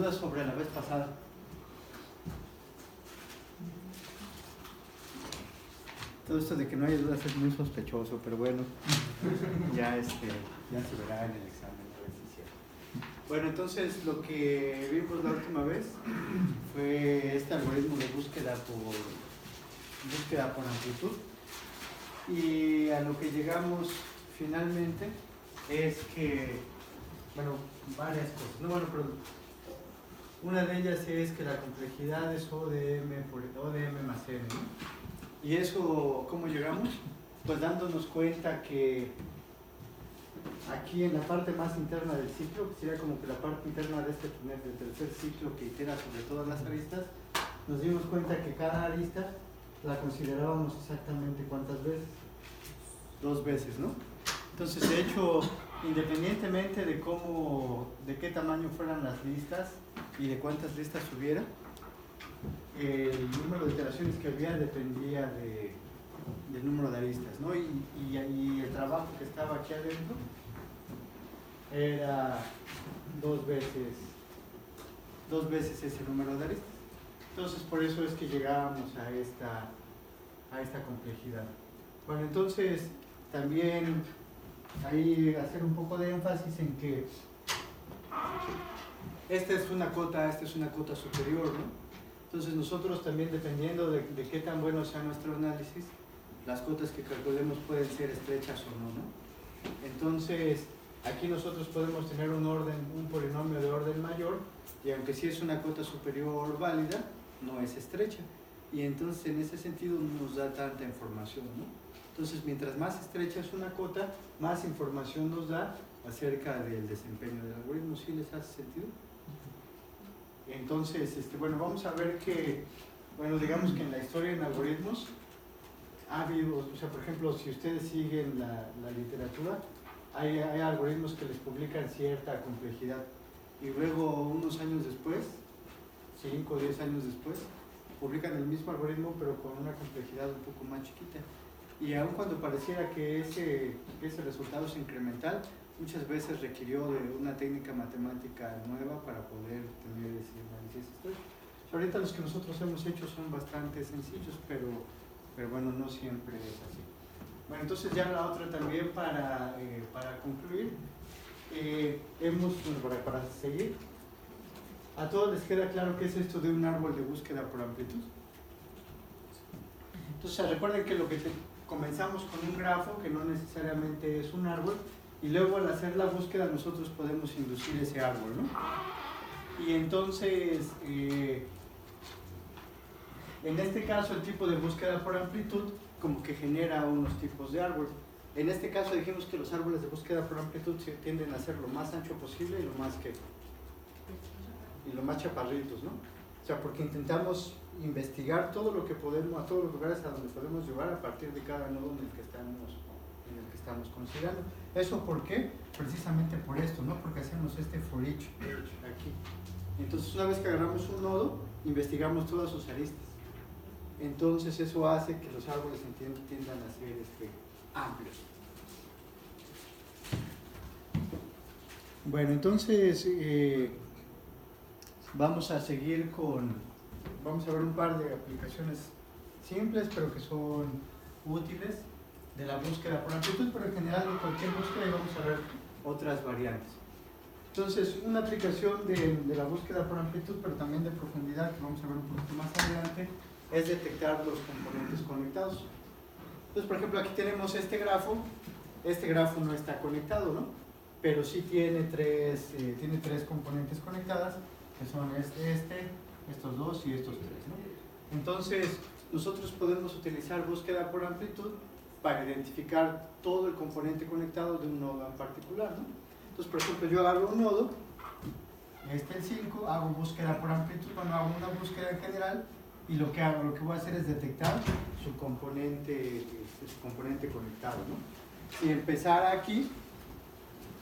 dudas sobre la vez pasada? Todo esto de que no haya dudas es muy sospechoso, pero bueno, ya se verá en el examen a ver si es cierto. Bueno, entonces lo que vimos la última vez fue este algoritmo de búsqueda por amplitud, y a lo que llegamos finalmente es que, bueno, varias cosas, no, bueno, pero una de ellas es que la complejidad es O de M por O de M más N, ¿no? ¿Y eso cómo llegamos? Pues dándonos cuenta que aquí en la parte más interna del ciclo, que sería como que la parte interna de este tercer ciclo que itera sobre todas las aristas, nos dimos cuenta que cada arista la considerábamos exactamente ¿cuántas veces? 2 veces, ¿no? Entonces, de hecho, independientemente de qué tamaño fueran las listas y de cuántas listas hubiera, el número de iteraciones que había dependía del número de aristas, ¿no? Y el trabajo que estaba aquí adentro era 2 veces ese número de aristas. Entonces, por eso es que llegábamos a esta complejidad. Bueno, entonces, también ahí hacer un poco de énfasis en que esta es una cota superior, ¿no? Entonces nosotros también, dependiendo de qué tan bueno sea nuestro análisis, las cotas que calculemos pueden ser estrechas o no, ¿no? Entonces, aquí nosotros podemos tener un polinomio de orden mayor, y aunque sí es una cota superior válida, no es estrecha. Y entonces, en ese sentido, no nos da tanta información, ¿no? Entonces, mientras más estrecha es una cota, más información nos da acerca del desempeño del algoritmo. ¿Sí les hace sentido? Entonces, bueno, vamos a ver que, bueno, digamos que en la historia en algoritmos ha habido, o sea, por ejemplo, si ustedes siguen la literatura, hay algoritmos que les publican cierta complejidad, y luego unos años después, 5 o 10 años después, publican el mismo algoritmo pero con una complejidad un poco más chiquita. Y aun cuando pareciera que ese resultado es incremental, muchas veces requirió de una técnica matemática nueva para poder tener ese análisis estrecho. Ahorita los que nosotros hemos hecho son bastante sencillos, pero bueno, no siempre es así. Bueno, entonces ya la otra también para concluir, para seguir, ¿a todos les queda claro qué es esto de un árbol de búsqueda por amplitud? Entonces recuerden que comenzamos con un grafo que no necesariamente es un árbol, y luego al hacer la búsqueda nosotros podemos inducir ese árbol, ¿no? Y entonces, en este caso el tipo de búsqueda por amplitud como que genera unos tipos de árbol. En este caso dijimos que los árboles de búsqueda por amplitud tienden a ser lo más ancho posible y lo más chaparritos, ¿no? O sea, porque intentamos investigar todo lo que podemos, a todos los lugares a donde podemos llevar a partir de cada nodo en el que estamos considerando. ¿Eso por qué? Precisamente por esto, ¿no? Porque hacemos este for each edge aquí. Entonces, una vez que agarramos un nodo, investigamos todas sus aristas. Entonces, eso hace que los árboles tiendan a ser amplios. Bueno, entonces, vamos a seguir vamos a ver un par de aplicaciones simples, pero que son útiles de la búsqueda por amplitud, pero en general de cualquier búsqueda, y vamos a ver otras variantes. Entonces, una aplicación de la búsqueda por amplitud, pero también de profundidad, que vamos a ver un poquito más adelante, es detectar los componentes conectados. Entonces, por ejemplo, aquí tenemos este grafo no está conectado, ¿no? Pero sí tiene tres componentes conectadas, que son estos dos y estos tres, ¿no? Entonces, nosotros podemos utilizar búsqueda por amplitud para identificar todo el componente conectado de un nodo en particular, ¿no? Entonces, por ejemplo, yo agarro un nodo, el 5, hago búsqueda por amplitud, hago una búsqueda en general, y lo que voy a hacer es detectar su componente conectado, ¿no? Si empezara aquí,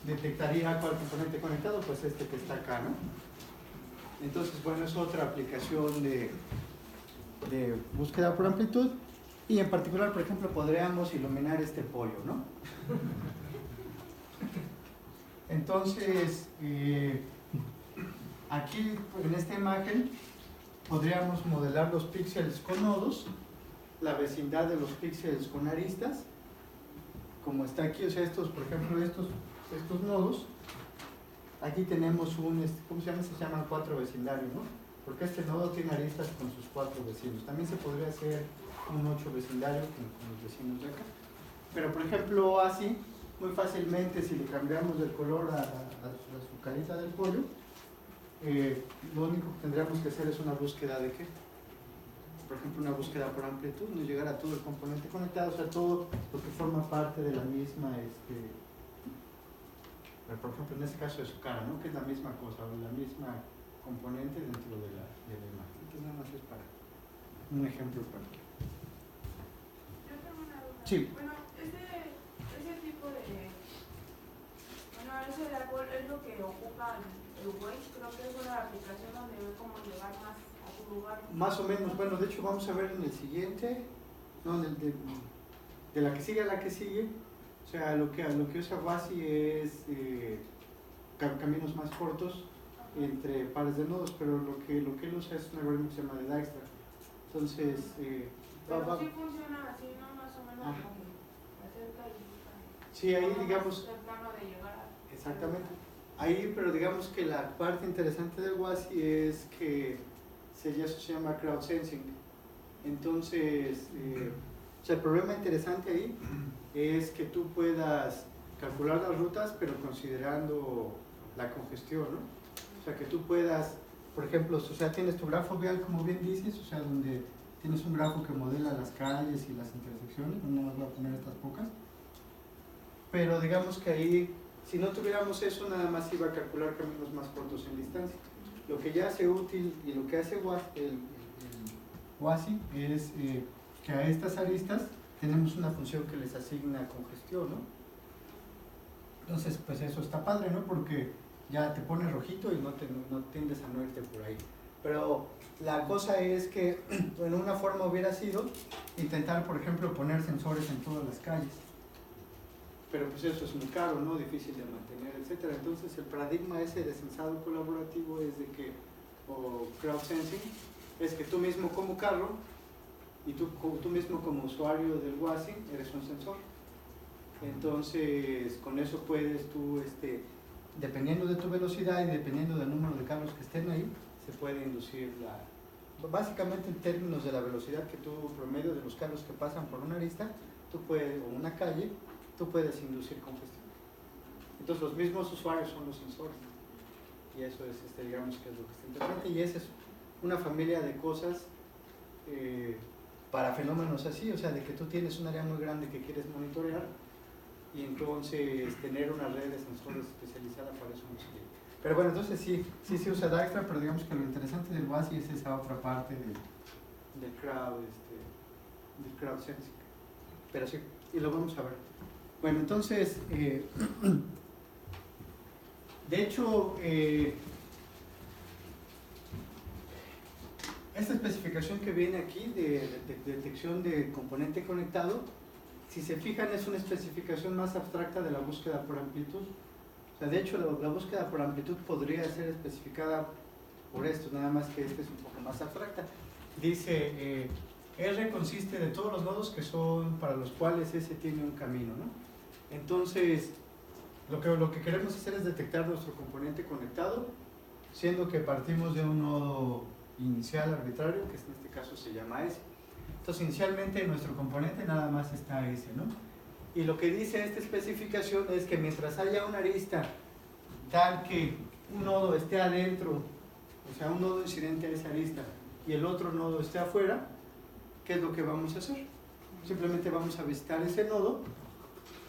detectaría cuál componente conectado, pues este que está acá, ¿no? Entonces, bueno, es otra aplicación de búsqueda por amplitud, y en particular, por ejemplo, podríamos iluminar este pollo, ¿no? Entonces, aquí en esta imagen podríamos modelar los píxeles con nodos, la vecindad de los píxeles con aristas, como está aquí, o sea, estos, por ejemplo, estos nodos, aquí tenemos un, ¿cómo se llama? Se llaman 4 vecindarios, ¿no? Porque este nodo tiene aristas con sus 4 vecinos. También se podría hacer un 8 vecindario con los vecinos de acá. Pero, por ejemplo, así, muy fácilmente, si le cambiamos el color a su carita del pollo, lo único que tendríamos que hacer es una búsqueda de ¿qué? Por ejemplo, una búsqueda por amplitud, no llegar a todo el componente conectado, o sea, todo lo que forma parte de la misma, por ejemplo, en este caso de su cara, ¿no? Que es la misma cosa, o la misma componente dentro de la imagen. Entonces, nada más es para un ejemplo práctico. Yo tengo una duda. Sí. Bueno, ese tipo de... Bueno, ese de árbol es lo que ocupa el Waze. Creo que es una aplicación donde ve cómo llegar más a tu lugar. Más o menos, bueno, de hecho vamos a ver en el siguiente, no, de la que sigue a la que sigue, o sea, lo que usa WASI es caminos más cortos entre pares de nodos, pero lo que él usa es un algoritmo que se llama de Dijkstra. Entonces, pero sí funciona así, ¿no? Más o menos como que acerca y busca. Sí, ahí digamos... cercano de llegar a... Exactamente. Ahí, pero digamos que la parte interesante del WASI es que eso se llama crowd sensing. Entonces, o sea, el problema interesante ahí es que tú puedas calcular las rutas, pero considerando la congestión, ¿no? O sea, que tú puedas, por ejemplo, o sea, tienes tu grafo vial, como bien dices, o sea, donde tienes un grafo que modela las calles y las intersecciones, no más voy a poner estas pocas, pero digamos que ahí, si no tuviéramos eso, nada más iba a calcular caminos más cortos en distancia. Lo que ya hace útil y lo que hace el WASI es que a estas aristas tenemos una función que les asigna congestión, ¿no? Entonces, pues eso está padre, ¿no? Porque ya te pone rojito y no tiendes a no irte por ahí. Pero la cosa es que, bueno, una forma hubiera sido intentar, por ejemplo, poner sensores en todas las calles. Pero pues eso es muy caro, ¿no? Difícil de mantener, etc. Entonces el paradigma ese de sensado colaborativo es de que, o crowd sensing, es que tú mismo como carro y tú mismo como usuario del WASI eres un sensor. Entonces con eso puedes tú, dependiendo de tu velocidad y dependiendo del número de carros que estén ahí, se puede inducir básicamente en términos de la velocidad que tú promedio de los carros que pasan por una arista, tú puedes, o una calle, tú puedes inducir congestión. Entonces los mismos usuarios son los sensores. Y eso es, digamos que es lo que está interesante. Y esa es una familia de cosas para fenómenos así, o sea, de que tú tienes un área muy grande que quieres monitorear y entonces tener una red de sensores especializada para eso no sirve. Pero bueno, entonces sí se usa Dijkstra, pero digamos que lo interesante del WASI es esa otra parte del crowd sensing. Pero sí, y lo vamos a ver. Bueno, entonces, de hecho, esta especificación que viene aquí de detección de componente conectado, si se fijan, es una especificación más abstracta de la búsqueda por amplitud. O sea, de hecho, la búsqueda por amplitud podría ser especificada por esto, nada más que esta es un poco más abstracta. Dice, R consiste de todos los nodos que son para los cuales S tiene un camino, ¿no? Entonces, lo que queremos hacer es detectar nuestro componente conectado, siendo que partimos de un nodo inicial arbitrario, que en este caso se llama S. Entonces, inicialmente nuestro componente nada más está S, ¿no? Y lo que dice esta especificación es que mientras haya una arista tal que un nodo esté adentro, o sea, un nodo incidente a esa arista, y el otro nodo esté afuera, ¿qué es lo que vamos a hacer? Simplemente vamos a visitar ese nodo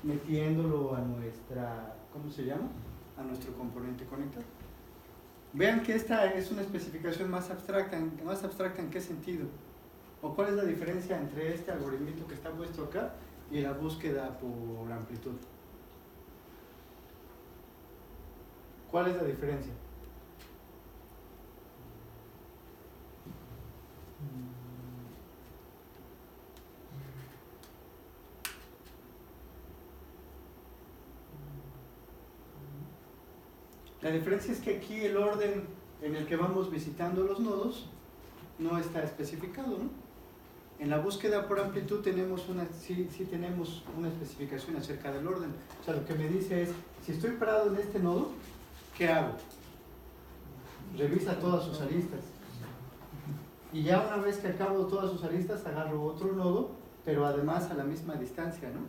metiéndolo a nuestra, ¿cómo se llama? A nuestro componente conectado. Vean que esta es una especificación más abstracta. ¿Más abstracta en qué sentido? ¿O cuál es la diferencia entre este algoritmo que está puesto acá y la búsqueda por amplitud? ¿Cuál es la diferencia? La diferencia es que aquí el orden en el que vamos visitando los nodos no está especificado, ¿no? En la búsqueda por amplitud tenemos sí tenemos una especificación acerca del orden. O sea, lo que me dice es, si estoy parado en este nodo, ¿qué hago? Revisa todas sus aristas. Y ya una vez que acabo todas sus aristas, agarro otro nodo, pero además a la misma distancia, ¿no?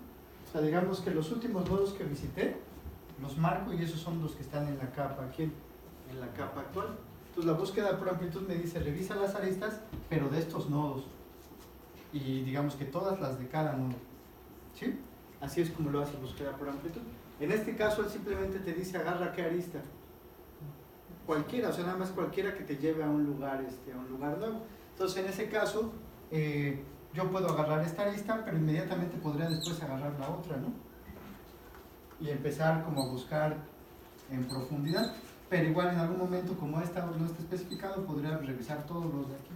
O sea, digamos que los últimos nodos que visité, los marco y esos son los que están en la capa aquí, en la capa actual. Entonces la búsqueda por amplitud me dice, revisa las aristas, pero de estos nodos. Y digamos que todas las de cada nodo. ¿Sí? Así es como lo hace búsqueda por amplitud. En este caso, él simplemente te dice, agarra qué arista. Cualquiera, o sea, nada más cualquiera que te lleve a un lugar nuevo. Entonces, en ese caso, yo puedo agarrar esta arista, pero inmediatamente podría después agarrar la otra, ¿no? Y empezar como a buscar en profundidad. Pero igual en algún momento, como esta no está especificado, podría revisar todos los de aquí.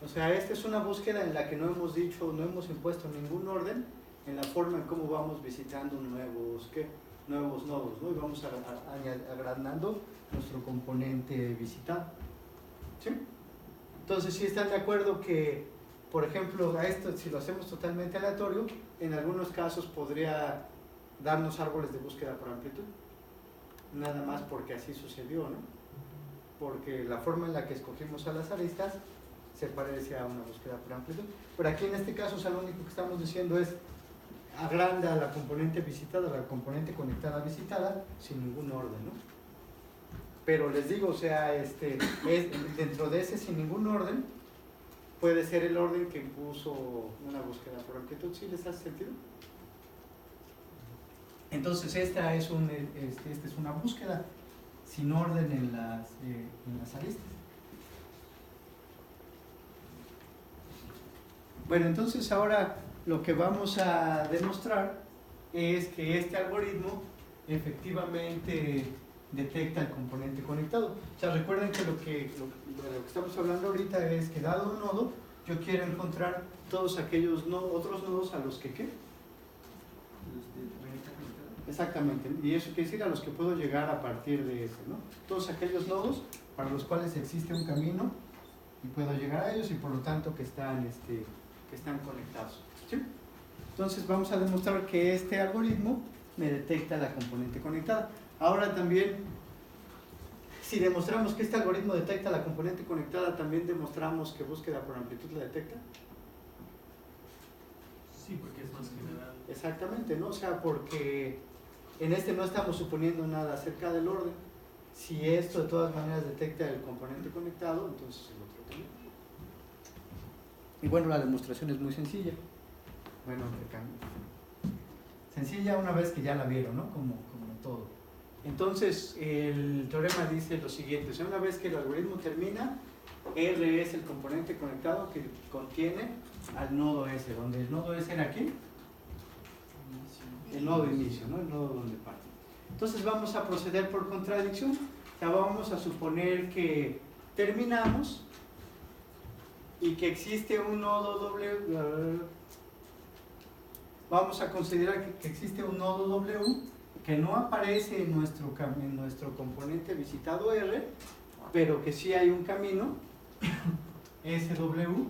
O sea, esta es una búsqueda en la que no hemos dicho, no hemos impuesto ningún orden en la forma en cómo vamos visitando nuevos nodos, ¿no? Y vamos agrandando nuestro componente visitado. ¿Sí? Entonces, si están de acuerdo que, por ejemplo, a esto, si lo hacemos totalmente aleatorio, en algunos casos podría darnos árboles de búsqueda por amplitud. Nada más porque así sucedió, ¿no? Porque la forma en la que escogimos a las aristas se parece a una búsqueda por amplitud. Pero aquí en este caso, o sea, lo único que estamos diciendo es agranda la componente visitada, la componente conectada visitada, sin ningún orden, ¿no? Pero les digo, o sea, dentro de ese sin ningún orden, puede ser el orden que impuso una búsqueda por amplitud. ¿Sí les hace sentido? Entonces esta es una búsqueda sin orden en las aristas. Bueno, entonces ahora lo que vamos a demostrar es que este algoritmo efectivamente detecta el componente conectado. O sea, recuerden que lo que estamos hablando ahorita es que dado un nodo, yo quiero encontrar todos aquellos otros nodos a los que ¿qué? Exactamente, y eso quiere decir a los que puedo llegar a partir de ese, ¿no? Todos aquellos nodos para los cuales existe un camino y puedo llegar a ellos y por lo tanto que están conectados. ¿Sí? Entonces vamos a demostrar que este algoritmo me detecta la componente conectada. Ahora también, si demostramos que este algoritmo detecta la componente conectada, también demostramos que búsqueda por amplitud la detecta. Sí, porque es más general. Exactamente, ¿no? O sea, porque en este no estamos suponiendo nada acerca del orden. Si esto de todas maneras detecta el componente conectado, entonces el otro también. Y bueno, la demostración es muy sencilla. Bueno, sencilla una vez que ya la vieron, ¿no? Como todo. Entonces, el teorema dice lo siguiente. O sea, una vez que el algoritmo termina, R es el componente conectado que contiene al nodo S, donde el nodo S era aquí. El nodo de inicio, ¿no? El nodo donde parte. Entonces vamos a proceder por contradicción. O sea, vamos a suponer que terminamos y que existe un nodo W. Vamos a considerar que existe un nodo W que no aparece en nuestro componente visitado R, pero que sí hay un camino SW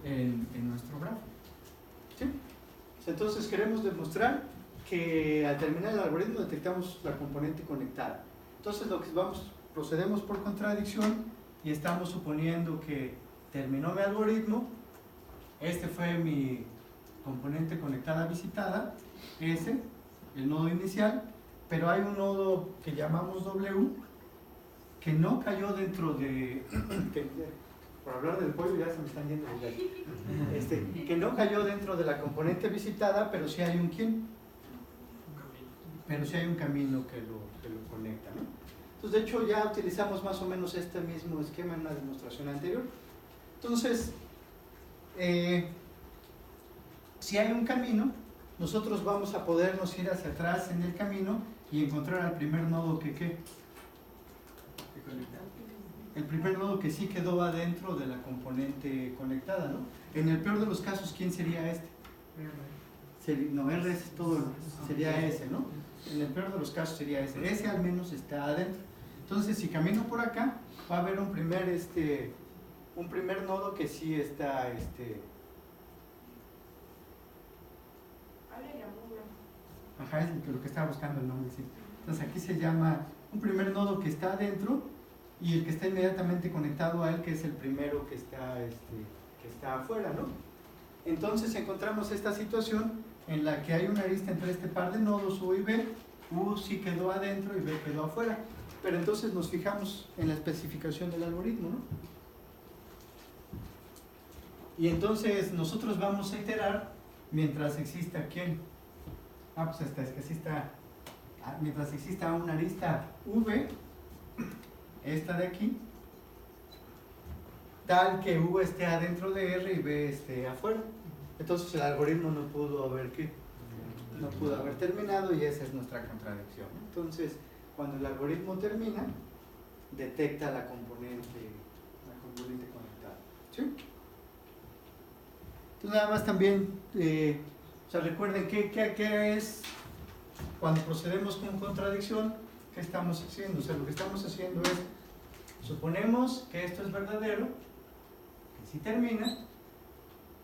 en nuestro grafo. ¿Sí? Entonces queremos demostrar que al terminar el algoritmo detectamos la componente conectada. Entonces procedemos por contradicción y estamos suponiendo que terminó mi algoritmo, este fue mi componente conectada visitada, S, el nodo inicial, pero hay un nodo que llamamos W que no cayó dentro de... por hablar del pollo ya se me están yendo los gallos. Que no cayó dentro de la componente visitada, pero sí hay un ¿quién? Pero sí hay un camino que lo conecta, ¿no? Entonces, de hecho, ya utilizamos más o menos este mismo esquema en una demostración anterior. Entonces, si hay un camino, nosotros vamos a podernos ir hacia atrás en el camino y encontrar al primer nodo que ¿qué? El primer nodo que sí quedó adentro de la componente conectada, ¿no? En el peor de los casos, ¿quién sería este? No, R es todo, sería ese, ¿no? En el peor de los casos sería ese. Ese al menos está adentro. Entonces, si camino por acá, va a haber un primer nodo que sí está, Ahora ya muy bien. ajá, es lo que estaba buscando el nombre, sí. Entonces aquí se llama un primer nodo que está adentro y el que está inmediatamente conectado a él, que es el primero que está afuera, ¿no? Entonces encontramos esta situación en la que hay una arista entre este par de nodos U y B. U sí quedó adentro y B quedó afuera. Pero entonces nos fijamos en la especificación del algoritmo, ¿no? Y entonces nosotros vamos a iterar mientras exista ¿quién? Pues esta es que exista, mientras exista una arista V, esta de aquí, tal que U esté adentro de R y B esté afuera. Entonces el algoritmo no pudo haber terminado y esa es nuestra contradicción. Entonces, cuando el algoritmo termina, detecta la componente conectada. ¿Sí? Entonces nada más también, recuerden qué es cuando procedemos con contradicción, ¿qué estamos haciendo? O sea, lo que estamos haciendo es, suponemos que esto es verdadero, que sí termina,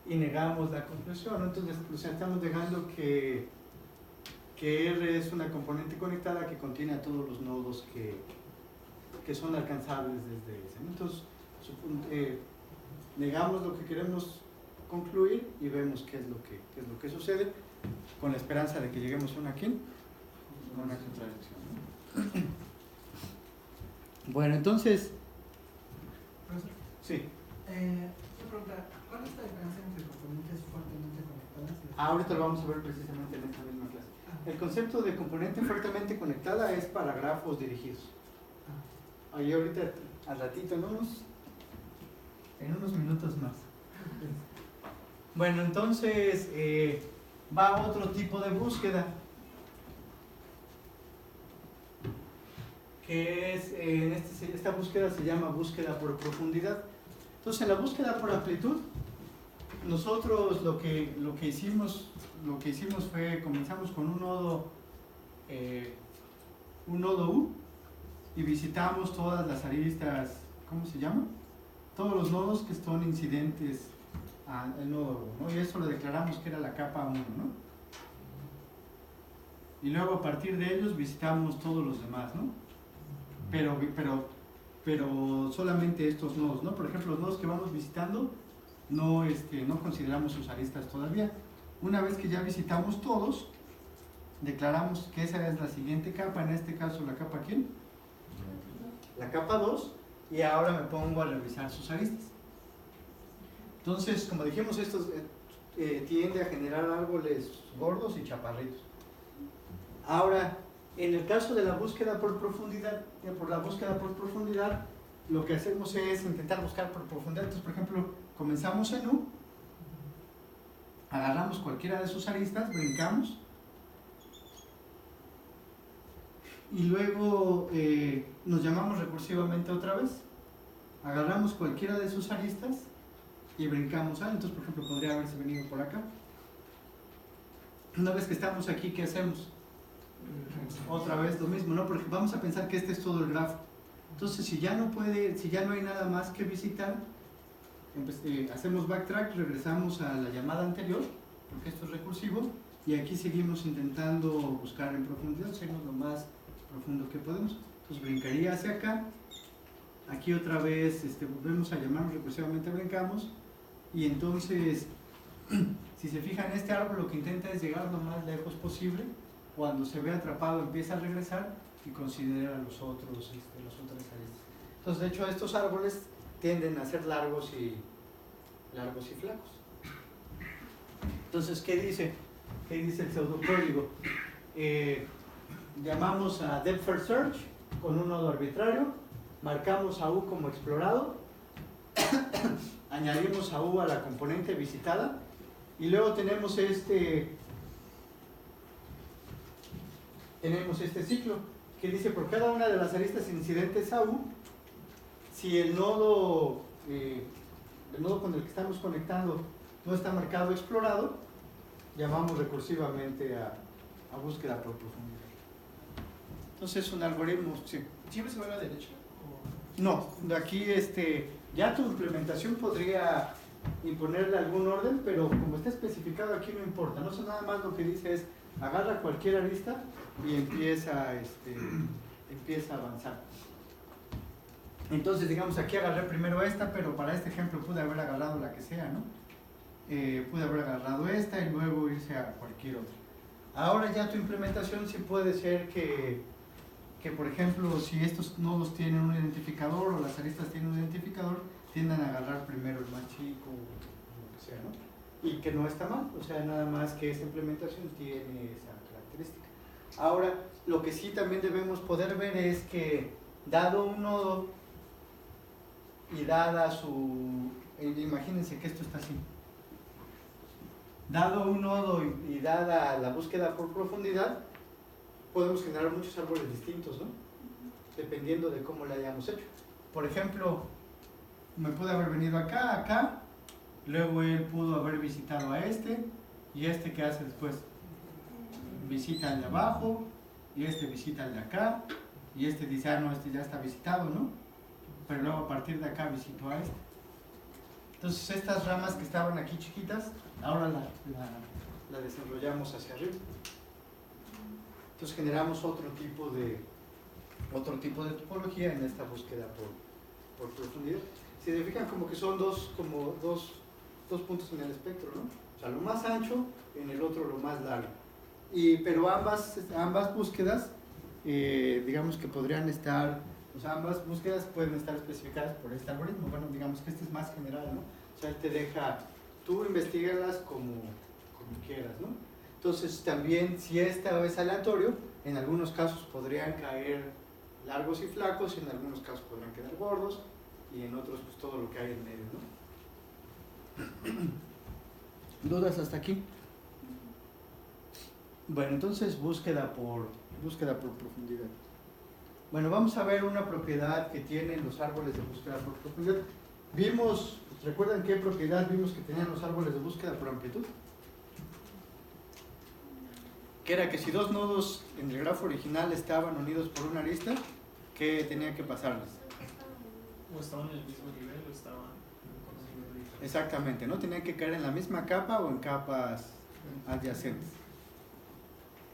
y negamos la conclusión, ¿no? Entonces, o sea, estamos negando que R es una componente conectada que contiene a todos los nodos que son alcanzables desde S, ¿no? Entonces, negamos lo que queremos concluir y vemos qué es lo que sucede, con la esperanza de que lleguemos a una contradicción, ¿no? Bueno, entonces, Profesor, sí. una pregunta, ¿cuál es la diferencia entre componentes fuertemente conectadas? Ahorita lo vamos a ver precisamente en esta misma clase. El concepto de componente fuertemente conectada es para grafos dirigidos. Ahí ahorita, al ratito, en unos minutos más. Bueno, entonces va otro tipo de búsqueda, que es, esta búsqueda se llama búsqueda por profundidad. Entonces, en la búsqueda por amplitud, nosotros lo que hicimos fue, comenzamos con un nodo U, y visitamos todas las aristas, ¿cómo se llama? Todos los nodos que son incidentes al nodo U, ¿no? Y eso lo declaramos que era la capa 1, ¿no? Y luego a partir de ellos visitamos todos los demás, ¿no? Pero solamente estos nodos, ¿no? Por ejemplo, los nodos que vamos visitando no consideramos sus aristas todavía. Una vez que ya visitamos todos, declaramos que esa es la siguiente capa, en este caso la capa ¿quién? La capa 2, y ahora me pongo a revisar sus aristas. Entonces, como dijimos, esto tiende a generar árboles gordos y chaparritos. Ahora, en el caso de la búsqueda por profundidad, lo que hacemos es intentar buscar por profundidad. Entonces, por ejemplo, comenzamos en U, agarramos cualquiera de sus aristas, brincamos, y luego nos llamamos recursivamente otra vez, agarramos cualquiera de sus aristas y brincamos. Entonces, por ejemplo, podría haberse venido por acá. Una vez que estamos aquí, ¿qué hacemos? Otra vez lo mismo, ¿no? Porque vamos a pensar que este es todo el grafo. Entonces, si ya no hay nada más que visitar, hacemos backtrack, regresamos a la llamada anterior, porque esto es recursivo, y aquí seguimos intentando buscar en profundidad, seguimos lo más profundo que podemos. Entonces brincaría hacia acá, aquí otra vez volvemos a llamarnos recursivamente, brincamos, y entonces, si se fijan, este árbol lo que intenta es llegar lo más lejos posible. Cuando se ve atrapado empieza a regresar y considera los otros aristas. Entonces, de hecho, estos árboles tienden a ser largos y flacos. Entonces, ¿qué dice el pseudocódigo? Llamamos a depth first search con un nodo arbitrario, marcamos a U como explorado, añadimos a U a la componente visitada, y luego tenemos este ciclo que dice: por cada una de las aristas incidentes a U, si el nodo con el que estamos conectando no está marcado explorado, llamamos recursivamente a búsqueda por profundidad. Entonces es un algoritmo, sí. ¿Siempre se va a la derecha? No, de aquí ya tu implementación podría imponerle algún orden, pero como está especificado aquí no importa. No sé, nada más lo que dice es agarra cualquier arista y empieza a avanzar. Entonces, digamos, aquí agarré primero esta, pero para este ejemplo pude haber agarrado la que sea, ¿no? Pude haber agarrado esta y luego irse a cualquier otra. Ahora ya tu implementación sí puede ser que por ejemplo, si estos nodos tienen un identificador o las aristas tienen un identificador, tiendan a agarrar primero el más chico o lo que sea, ¿no? Y que no está mal, o sea, nada más que esa implementación tiene esa característica. Ahora, lo que sí también debemos poder ver es que, dado un nodo y dada su... imagínense que esto está así. Dado un nodo y dada la búsqueda por profundidad, podemos generar muchos árboles distintos, ¿no? Dependiendo de cómo lo hayamos hecho. Por ejemplo, me pude haber venido acá, luego él pudo haber visitado a este, y este ¿qué hace después? Visita al de abajo, y este visita al de acá, y este dice, ah, no, este ya está visitado, ¿no? Pero luego a partir de acá visitó a este. Entonces estas ramas que estaban aquí chiquitas, ahora la desarrollamos hacia arriba. Entonces generamos otro tipo de topología en esta búsqueda por profundidad. Si se fijan, como que son dos puntos en el espectro, ¿no? O sea, lo más ancho, en el otro lo más largo. Pero ambas búsquedas, digamos que podrían estar, o sea, ambas búsquedas pueden estar especificadas por este algoritmo. Bueno, digamos que este es más general, ¿no? O sea, él te deja, tú investigalas como quieras, ¿no? Entonces también, si esta es aleatorio, en algunos casos podrían caer largos y flacos, en algunos casos podrían quedar gordos, y en otros pues todo lo que hay en medio, ¿no? ¿Dudas hasta aquí? Bueno, entonces búsqueda por profundidad. Bueno, vamos a ver una propiedad que tienen los árboles de búsqueda por profundidad. ¿Recuerdan qué propiedad vimos que tenían los árboles de búsqueda por amplitud? Que era que si dos nodos en el grafo original estaban unidos por una arista, ¿qué tenía que pasarles? O estaban en el mismo nivel o estaban con un nivel diferente. Exactamente, ¿no? Tenían que caer en la misma capa o en capas adyacentes.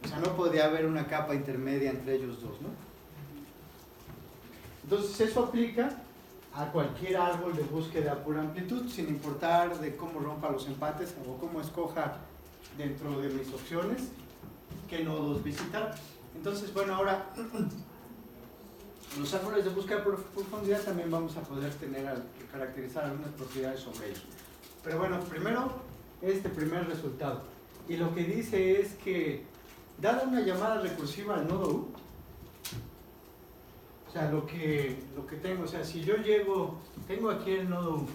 O sea, no podía haber una capa intermedia entre ellos dos, ¿no? Entonces eso aplica a cualquier árbol de búsqueda por amplitud, sin importar de cómo rompa los empates o cómo escoja dentro de mis opciones qué nodos visitar. Entonces, bueno, ahora los árboles de búsqueda por profundidad también vamos a poder caracterizar algunas propiedades sobre ellos. Pero bueno, primero, este primer resultado. Y lo que dice es que, dada una llamada recursiva al nodo U, o sea, lo que tengo, o sea, si yo tengo aquí el nodo U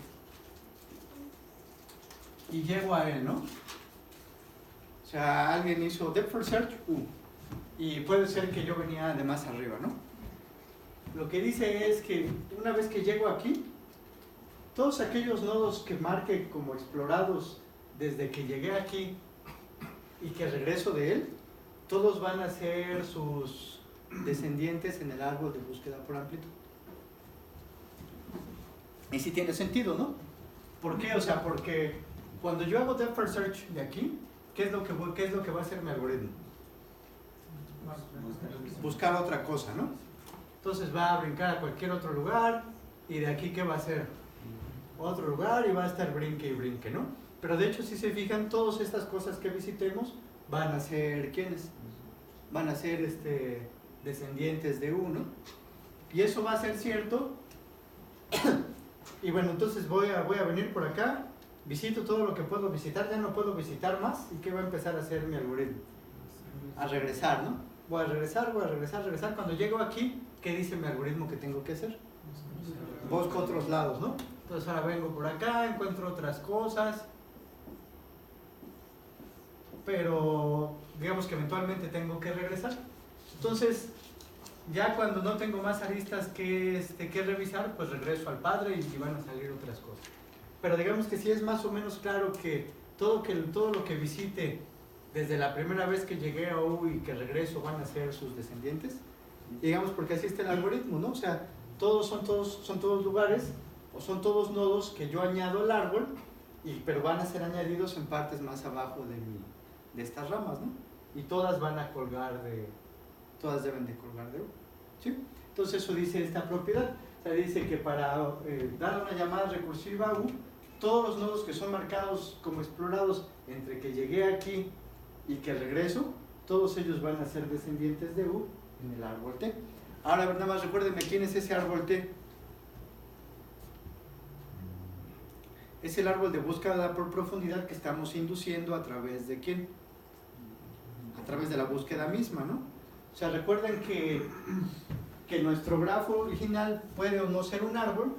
y llego a él, ¿no? O sea, alguien hizo depth first search U y puede ser que yo venía de más arriba, ¿no? Lo que dice es que una vez que llego aquí, todos aquellos nodos que marque como explorados desde que llegué aquí y que regreso de él, todos van a ser sus descendientes en el árbol de búsqueda por amplitud. Y sí tiene sentido, ¿no? ¿Por qué? O sea, porque cuando yo hago depth first search de aquí, ¿qué es lo que va a hacer mi algoritmo? Buscar otra cosa, ¿no? Entonces va a brincar a cualquier otro lugar y de aquí ¿qué va a hacer? Otro lugar y va a estar brinque y brinque, ¿no? Pero de hecho, si se fijan, todas estas cosas que visitemos van a ser, ¿quiénes? Van a ser descendientes de uno. Y eso va a ser cierto. Y bueno, entonces voy a venir por acá, visito todo lo que puedo visitar, ya no puedo visitar más. ¿Y qué va a empezar a hacer mi algoritmo? A regresar, ¿no? Voy a regresar. Cuando llego aquí, ¿qué dice mi algoritmo que tengo que hacer? Busco otros lados, ¿no? Entonces ahora vengo por acá, encuentro otras cosas, pero digamos que eventualmente tengo que regresar. Entonces, ya cuando no tengo más aristas que revisar, pues regreso al padre y van a salir otras cosas. Pero digamos que sí es más o menos claro que todo lo que visite desde la primera vez que llegué a U y que regreso van a ser sus descendientes. Y digamos, porque así está el algoritmo, ¿no? O sea, todos son todos lugares o son todos nodos que yo añado al árbol, pero van a ser añadidos en partes más abajo de estas ramas, ¿no? Y todas van a colgar todas deben de colgar de U, ¿sí? Entonces eso dice esta propiedad. O sea, dice que para dar una llamada recursiva a U, todos los nodos que son marcados como explorados entre que llegué aquí y que regreso, todos ellos van a ser descendientes de U en el árbol T. Ahora, nada más recuérdenme, ¿quién es ese árbol T? Es el árbol de búsqueda por profundidad que estamos induciendo a través de ¿quién? A través de la búsqueda misma, ¿no? O sea, recuerden que nuestro grafo original puede o no ser un árbol,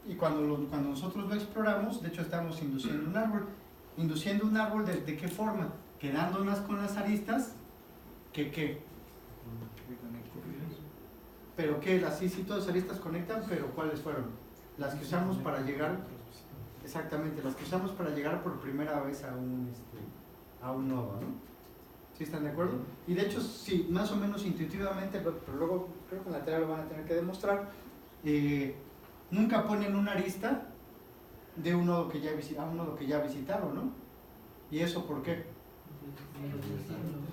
y cuando nosotros lo exploramos, de hecho estamos induciendo un árbol. ¿Induciendo un árbol de qué forma? Quedándonos con las aristas ¿qué? ¿Pero qué? Sí, todas las aristas conectan, pero ¿cuáles fueron? Las que usamos para llegar, exactamente, las que usamos para llegar por primera vez a un nodo, ¿no? ¿Sí están de acuerdo? Y de hecho, sí, más o menos intuitivamente, pero luego creo que en la tarea lo van a tener que demostrar, nunca ponen una arista de un nodo que ya visitaron, ¿no? ¿Y eso por qué?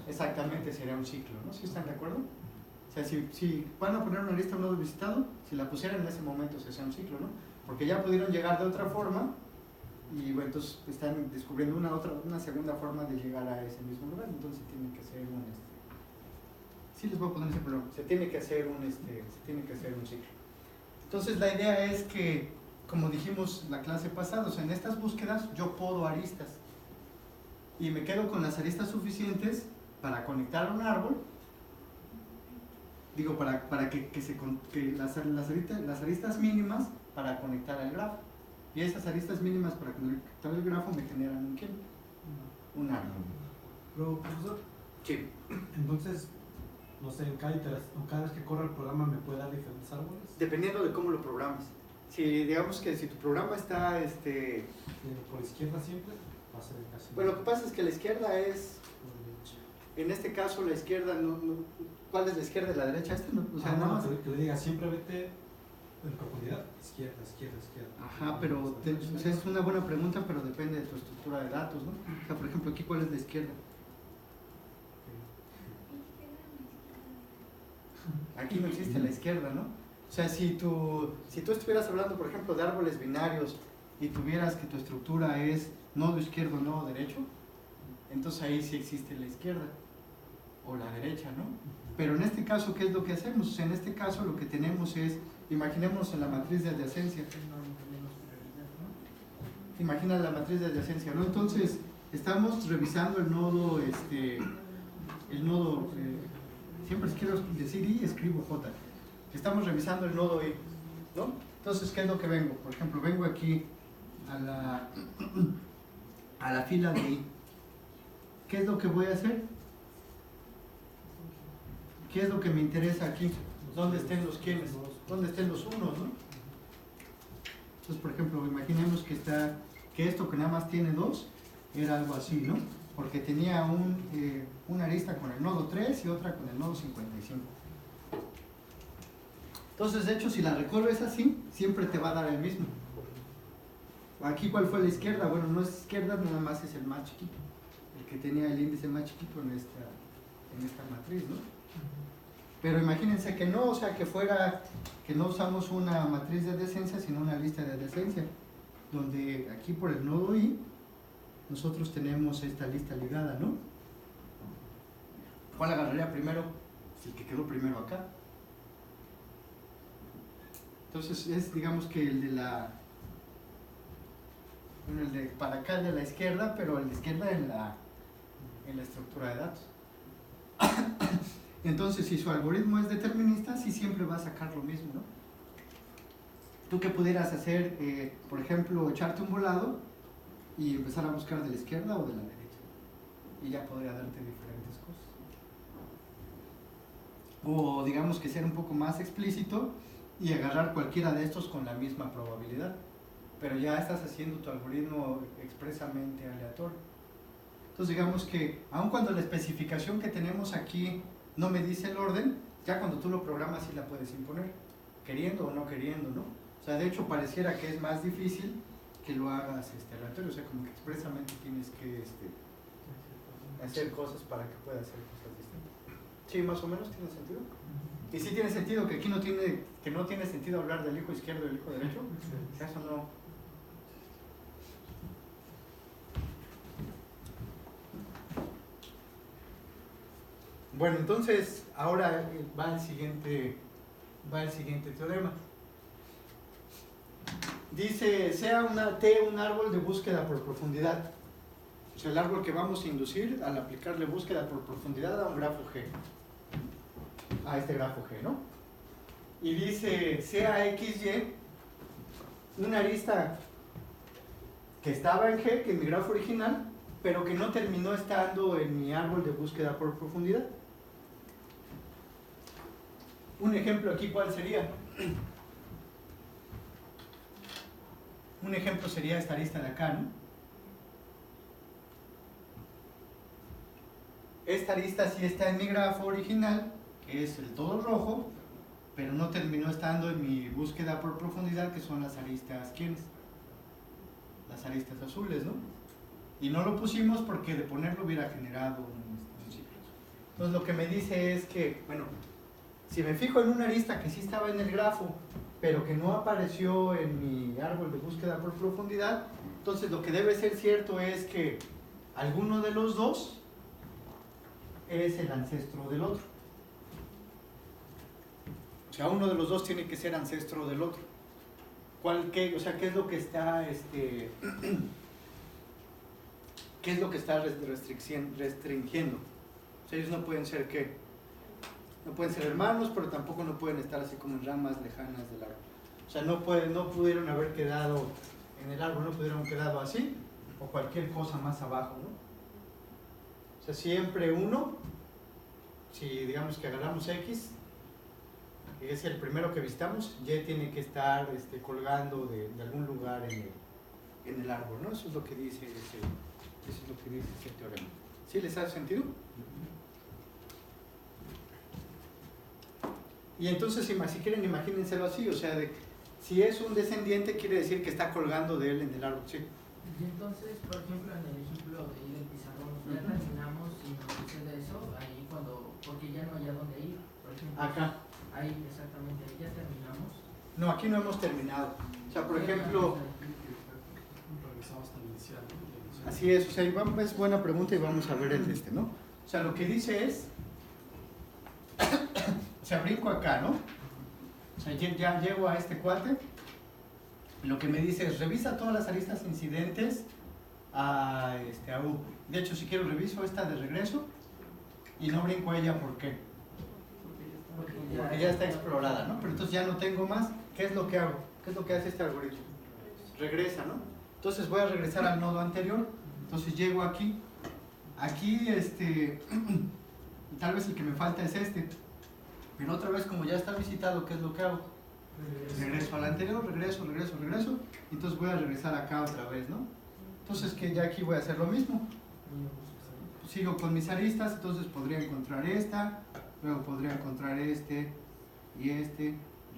Exactamente, sería un ciclo, ¿no? ¿Sí están de acuerdo? O sea, si van a poner una arista a un nodo visitado, si la pusieran en ese momento se hace un ciclo, ¿no? Porque ya pudieron llegar de otra forma y bueno, entonces están descubriendo una segunda forma de llegar a ese mismo lugar, entonces tienen que hacer sí les voy a poner ese problema, se tiene que hacer un ciclo. Entonces la idea es que, como dijimos la clase pasada, o sea, en estas búsquedas yo podo aristas y me quedo con las aristas suficientes para conectar a un árbol, digo, para que las aristas mínimas para conectar al grafo. Y esas aristas mínimas para conectar el grafo me generan un árbol. Pero, profesor, Sí. entonces, no sé, en cada vez que corra el programa me puede dar diferentes árboles. Dependiendo de cómo lo programes. Si digamos que si tu programa está Por izquierda siempre, va a ser casi. Bueno, lo que pasa es que la izquierda es, en este caso la izquierda ¿cuál es la izquierda y la derecha? O sea, nada más. Que le diga siempre vete en profundidad, izquierda. Ajá, pero o sea, es una buena pregunta, pero depende de tu estructura de datos, ¿no? O sea, por ejemplo, aquí, ¿cuál es la izquierda? Aquí no existe la izquierda, ¿no? O sea, si tú estuvieras hablando, por ejemplo, de árboles binarios y tuvieras que tu estructura es nodo izquierdo, nodo derecho, entonces ahí sí existe la izquierda o la derecha, ¿no? Pero en este caso, ¿qué es lo que hacemos? O sea, en este caso lo que tenemos es, imaginemos en la matriz de adyacencia. Imagina la matriz de adyacencia, ¿no? Entonces, estamos revisando el nodo, siempre quiero decir I, escribo J. Estamos revisando el nodo I, ¿no? Entonces, ¿qué es lo que vengo? Por ejemplo, vengo aquí a la fila de I. ¿Qué es lo que voy a hacer? ¿Qué es lo que me interesa aquí? ¿Dónde estén los quiénes? ¿Dónde estén los unos, no? Entonces, por ejemplo, imaginemos que esto que nada más tiene 2 era algo así, ¿no? Porque tenía una arista con el nodo 3 y otra con el nodo 55. Entonces, de hecho, si la recorres así, siempre te va a dar el mismo. Aquí, ¿cuál fue la izquierda? Bueno, no es izquierda, nada más es el más chiquito. El que tenía el índice más chiquito en esta matriz, ¿no? Pero imagínense que no, o sea, que no usamos una matriz de adyacencia, sino una lista de adyacencia, donde aquí por el nodo I, nosotros tenemos esta lista ligada, ¿no? ¿Cuál agarraría primero? El que quedó primero acá. Entonces es, digamos que el de para acá, el de la izquierda, pero el de izquierda en la estructura de datos. Entonces, si su algoritmo es determinista, sí siempre va a sacar lo mismo, ¿no? Tú que pudieras hacer, por ejemplo, echarte un volado y empezar a buscar de la izquierda o de la derecha. Y ya podría darte diferentes cosas. O digamos que ser un poco más explícito y agarrar cualquiera de estos con la misma probabilidad. Pero ya estás haciendo tu algoritmo expresamente aleatorio. Entonces digamos que, aun cuando la especificación que tenemos aquí no me dice el orden, Ya cuando tú lo programas sí la puedes imponer, queriendo o no queriendo, ¿no? O sea, de hecho pareciera que es más difícil que lo hagas aleatorio, o sea, como que expresamente tienes que hacer cosas para que pueda hacer cosas distintas. Sí, más o menos tiene sentido. Y sí tiene sentido que aquí no tiene sentido hablar del hijo izquierdo y del hijo derecho. Eso no. Bueno, entonces ahora va el siguiente teorema. Dice, sea una T un árbol de búsqueda por profundidad. O sea, el árbol que vamos a inducir al aplicarle búsqueda por profundidad a un grafo G. A este grafo G, ¿no? Y dice, sea XY una arista que estaba en G, que es mi grafo original, pero que no terminó estando en mi árbol de búsqueda por profundidad. Un ejemplo aquí, ¿cuál sería? Un ejemplo sería esta arista de acá, ¿no? Esta arista sí está en mi grafo original, que es el todo rojo, pero no terminó estando en mi búsqueda por profundidad, que son las aristas, ¿quiénes? Las aristas azules, ¿no? Y no lo pusimos porque de ponerlo hubiera generado un ciclo. Entonces lo que me dice es que, bueno, si me fijo en una arista que sí estaba en el grafo, pero que no apareció en mi árbol de búsqueda por profundidad, entonces lo que debe ser cierto es que alguno de los dos es el ancestro del otro. O sea, uno de los dos tiene que ser ancestro del otro. O sea, ¿qué es lo que está qué es lo que está restringiendo? O sea, ellos no pueden ser ¿qué? No pueden ser hermanos, pero tampoco no pueden estar así como en ramas lejanas del árbol. O sea, no pudieron haber quedado en el árbol, no pudieron haber quedado así, o cualquier cosa más abajo, ¿no? O sea, siempre uno, si digamos que agarramos X, que es el primero que visitamos, Y tiene que estar colgando de algún lugar en el árbol, ¿no? Eso es lo que dice ese teorema. ¿Sí les hace sentido? Y entonces, si quieren, imagínenselo así, o sea, si es un descendiente, quiere decir que está colgando de él en el árbol, ¿sí? Y entonces, por ejemplo, en el ejemplo de ir al pizarrón, ya terminamos y nos sucede eso, ahí porque ya no hay a dónde ir, por ejemplo. Acá. Ahí, exactamente, ya terminamos. No, aquí no hemos terminado. O sea, por ejemplo, Regresamos hasta el inicial, ¿no? así es, o sea, es buena pregunta y vamos a ver ¿no? O sea, lo que dice es, o sea, brinco acá, ¿no? O sea, ya llego a este cuate, y lo que me dice es, revisa todas las aristas incidentes a U. De hecho, si quiero, reviso esta de regreso, y no brinco a ella, ¿por qué? Porque ya está explorada, ¿no? Pero entonces ya no tengo más. ¿Qué es lo que hago? ¿Qué es lo que hace este algoritmo? Regresa, ¿no? Entonces voy a regresar al nodo anterior. Entonces llego aquí. Aquí, tal vez el que me falta es este. Pero otra vez, como ya está visitado, ¿qué es lo que hago? Regreso al anterior, regreso. Entonces voy a regresar acá otra vez, ¿no? Entonces que ya aquí voy a hacer lo mismo. Sigo con mis aristas, entonces podría encontrar esta. Luego podría encontrar este y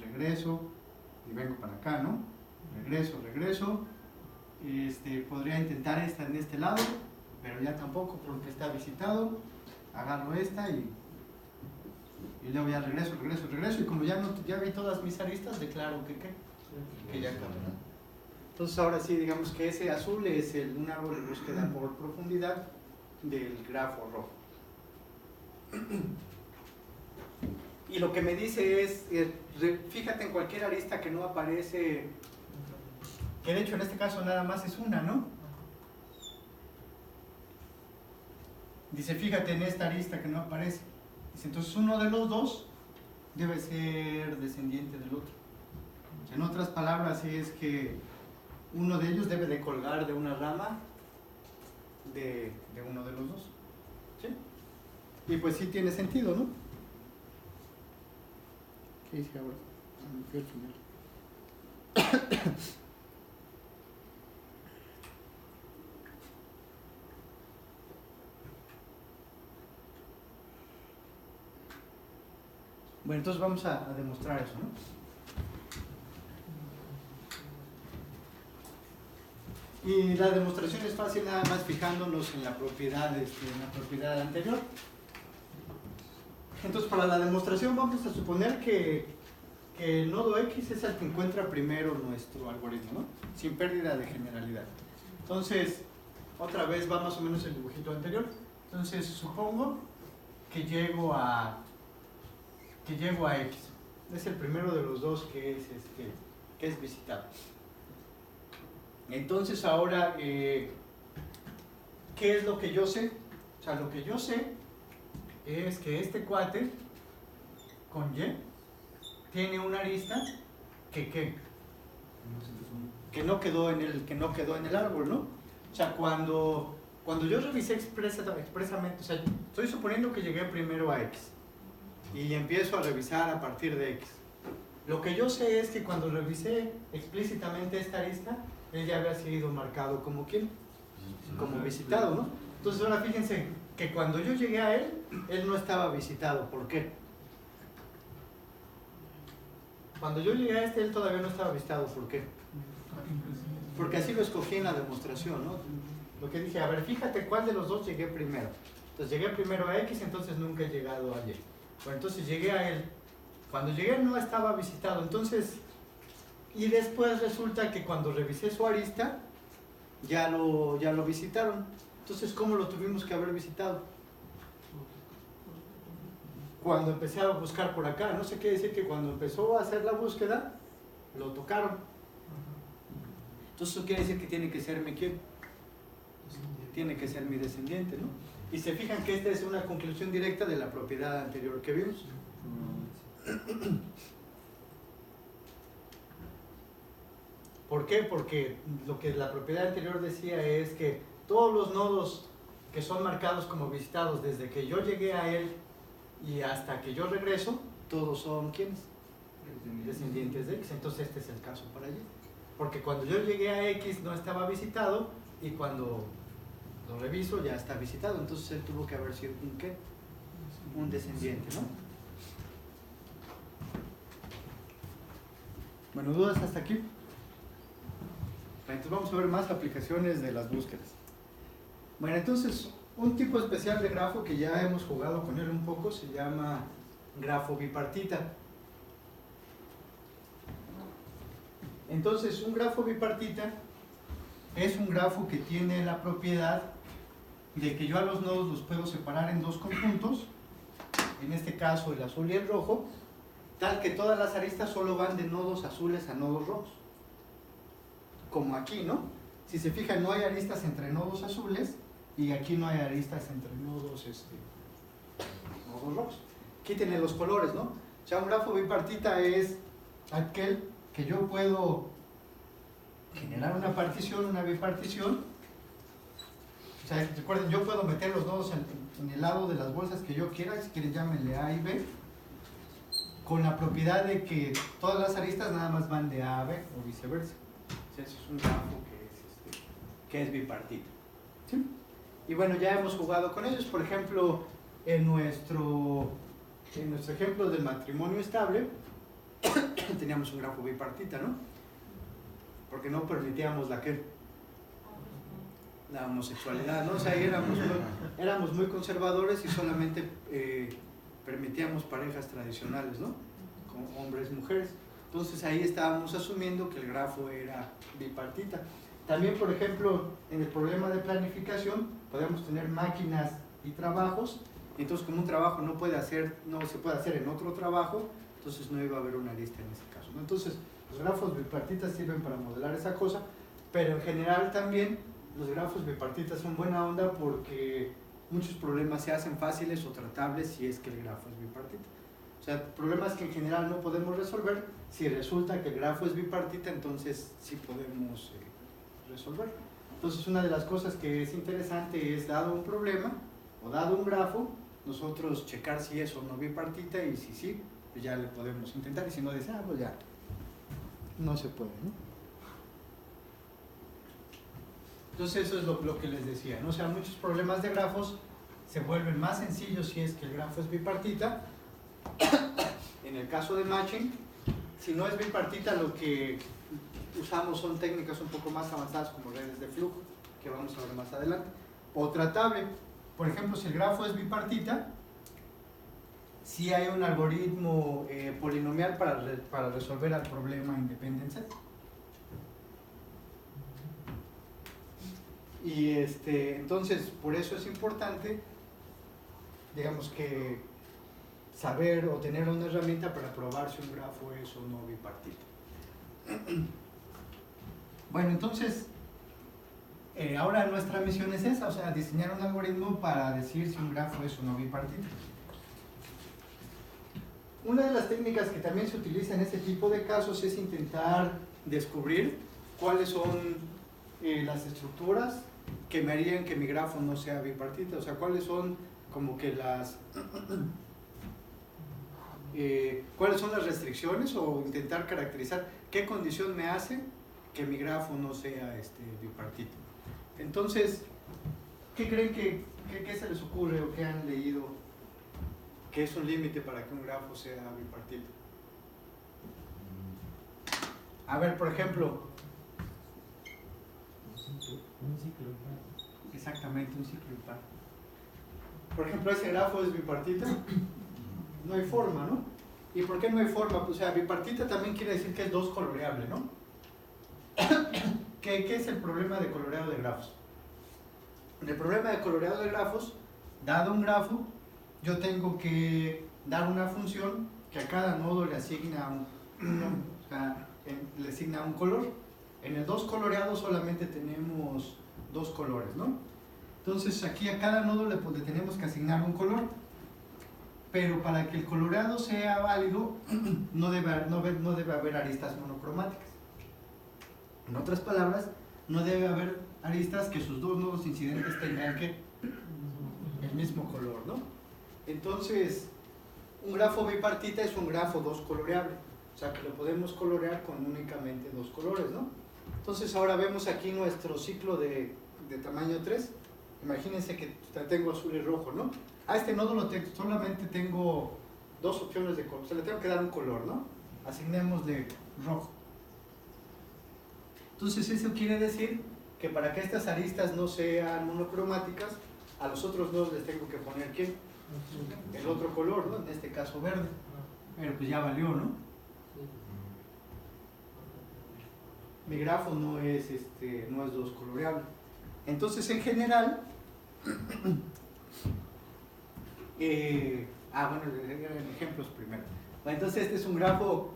regreso y vengo para acá, ¿no? Regreso. Podría intentar esta en este lado, pero ya tampoco porque está visitado. Agarro esta y luego ya regreso y como ya vi todas mis aristas, declaro que ya acabó, ¿no? Entonces ahora sí, digamos que ese azul es un árbol de búsqueda por profundidad del grafo rojo. Y lo que me dice es, fíjate en cualquier arista que no aparece, que de hecho en este caso nada más es una, ¿no? Dice, fíjate en esta arista que no aparece. Dice, entonces uno de los dos debe ser descendiente del otro. En otras palabras, es que uno de ellos debe de colgar de una rama de uno de los dos. ¿Sí? Y pues sí tiene sentido, ¿no? ¿Qué hice ahora? Me fui al final. Bueno, entonces vamos a demostrar eso, ¿no? Y la demostración es fácil nada más fijándonos en la propiedad, anterior. Entonces, para la demostración vamos a suponer que el nodo X es el que encuentra primero nuestro algoritmo, ¿no? Sin pérdida de generalidad. Entonces, otra vez va más o menos el dibujito anterior. Entonces, supongo que llego a X. Es el primero de los dos que es visitado. Entonces, ahora, ¿qué es lo que yo sé? O sea, lo que yo sé es que este cuate con Y tiene una arista que no quedó en el árbol, ¿no? O sea, cuando yo revisé expresamente, o sea, estoy suponiendo que llegué primero a X y empiezo a revisar a partir de X. Lo que yo sé es que cuando revisé explícitamente esta arista, él ya había sido marcado como ¿quién? Como visitado, ¿no? Entonces ahora fíjense que cuando yo llegué a él no estaba visitado. ¿Por qué? Cuando yo llegué a él todavía no estaba visitado. ¿Por qué? Porque así lo escogí en la demostración, ¿no? Lo que dije, a ver, fíjate cuál de los dos llegué primero. Entonces llegué primero a X, entonces nunca he llegado a Y. Bueno, entonces llegué a él. Cuando llegué no estaba visitado, entonces... Y después resulta que cuando revisé su arista, ya lo visitaron. Entonces, ¿cómo lo tuvimos que haber visitado? Cuando empecé a buscar por acá, no sé qué decir que cuando empezó a hacer la búsqueda, lo tocaron. Entonces, eso quiere decir que tiene que ser ¿quién? Tiene que ser mi descendiente, ¿no? Y se fijan que esta es una conclusión directa de la propiedad anterior que vimos. ¿Por qué? Porque lo que la propiedad anterior decía es que todos los nodos que son marcados como visitados desde que yo llegué a él y hasta que yo regreso, todos son ¿quiénes? Descendientes de X. Entonces este es el caso para allí. Porque cuando yo llegué a X no estaba visitado y cuando lo reviso ya está visitado. Entonces él tuvo que haber sido un ¿qué? Un descendiente, ¿no? Bueno, ¿dudas hasta aquí? Entonces vamos a ver más aplicaciones de las búsquedas. Bueno, entonces un tipo especial de grafo que ya hemos jugado con él un poco se llama grafo bipartita. Entonces un grafo bipartita es un grafo que tiene la propiedad de que yo a los nodos los puedo separar en dos conjuntos, en este caso el azul y el rojo, tal que todas las aristas solo van de nodos azules a nodos rojos. Como aquí, ¿no? Si se fijan, no hay aristas entre nodos azules y aquí no hay aristas entre nodos rojos. Quítenle los colores, ¿no? O sea, un grafo bipartita es aquel que yo puedo generar una partición, una bipartición. O sea, recuerden, yo puedo meter los nodos en el lado de las bolsas que yo quiera, si quieren llámenle A y B, con la propiedad de que todas las aristas nada más van de A a B o viceversa. Eso es un grafo que es bipartita. ¿Sí? Y bueno, ya hemos jugado con ellos. Por ejemplo, en nuestro ejemplo del matrimonio estable, teníamos un grafo bipartita, ¿no? Porque no permitíamos la homosexualidad, ¿no? O sea, éramos muy conservadores y solamente permitíamos parejas tradicionales, ¿no? Con hombres y mujeres. Entonces ahí estábamos asumiendo que el grafo era bipartita. También, por ejemplo, en el problema de planificación, podemos tener máquinas y trabajos. Entonces, como un trabajo no se puede hacer en otro trabajo, entonces no iba a haber una lista en ese caso, ¿no? Entonces, los grafos bipartitas sirven para modelar esa cosa, pero en general también los grafos bipartitas son buena onda porque muchos problemas se hacen fáciles o tratables si es que el grafo es bipartita. O sea, problemas que en general no podemos resolver, si resulta que el grafo es bipartita, entonces sí podemos resolver. Entonces, una de las cosas que es interesante es, dado un problema o dado un grafo, nosotros checar si es o no bipartita, y si sí, pues ya le podemos intentar, y si no, dice, pues ya no se puede, ¿no? Entonces eso es lo que les decía, ¿no? O sea, muchos problemas de grafos se vuelven más sencillos si es que el grafo es bipartita, en el caso de matching. Si no es bipartita, lo que usamos son técnicas un poco más avanzadas como redes de flujo, que vamos a ver más adelante. O tratable, por ejemplo, si el grafo es bipartita, sí hay un algoritmo polinomial para resolver el problema independent set. Y entonces, por eso es importante, digamos que saber o tener una herramienta para probar si un grafo es o no bipartito. Bueno, entonces, ahora nuestra misión es esa, o sea, diseñar un algoritmo para decir si un grafo es o no bipartito. Una de las técnicas que también se utiliza en este tipo de casos es intentar descubrir cuáles son las estructuras que me harían que mi grafo no sea bipartito, o sea, cuáles son como que cuáles son las restricciones, o intentar caracterizar qué condición me hace que mi grafo no sea bipartito. Entonces, ¿qué creen que se les ocurre o qué han leído que es un límite para que un grafo sea bipartito? A ver, por ejemplo, Un ciclo impar. exactamente, un ciclo impar. Por ejemplo, ese grafo es bipartita. No hay forma, ¿no? ¿Y por qué no hay forma? Pues, o sea, bipartita también quiere decir que es dos coloreable, ¿no? ¿Qué es el problema de coloreado de grafos? El problema de coloreado de grafos, dado un grafo, yo tengo que dar una función que a cada nodo le asigna le asigna un color. En el 2 coloreado solamente tenemos 2 colores, ¿no? Entonces aquí a cada nodo le tenemos que asignar un color. Pero para que el coloreado sea válido, no debe haber aristas monocromáticas. En otras palabras, no debe haber aristas que sus dos nodos incidentes tengan el mismo color, ¿no? Entonces, un grafo bipartita es un grafo 2 coloreable, o sea que lo podemos colorear con únicamente 2 colores, ¿no? Entonces ahora vemos aquí nuestro ciclo de tamaño 3. Imagínense que tengo azul y rojo, ¿no? A este nodo solamente tengo 2 opciones de color, o sea, le tengo que dar un color, ¿no? Asignémosle rojo. Entonces eso quiere decir que para que estas aristas no sean monocromáticas, a los otros nodos les tengo que poner ¿qué? El otro color, ¿no? En este caso verde. Pero pues ya valió, ¿no? Mi grafo no es 2 coloreable. Entonces en general bueno, eran ejemplos primero. Entonces este es un grafo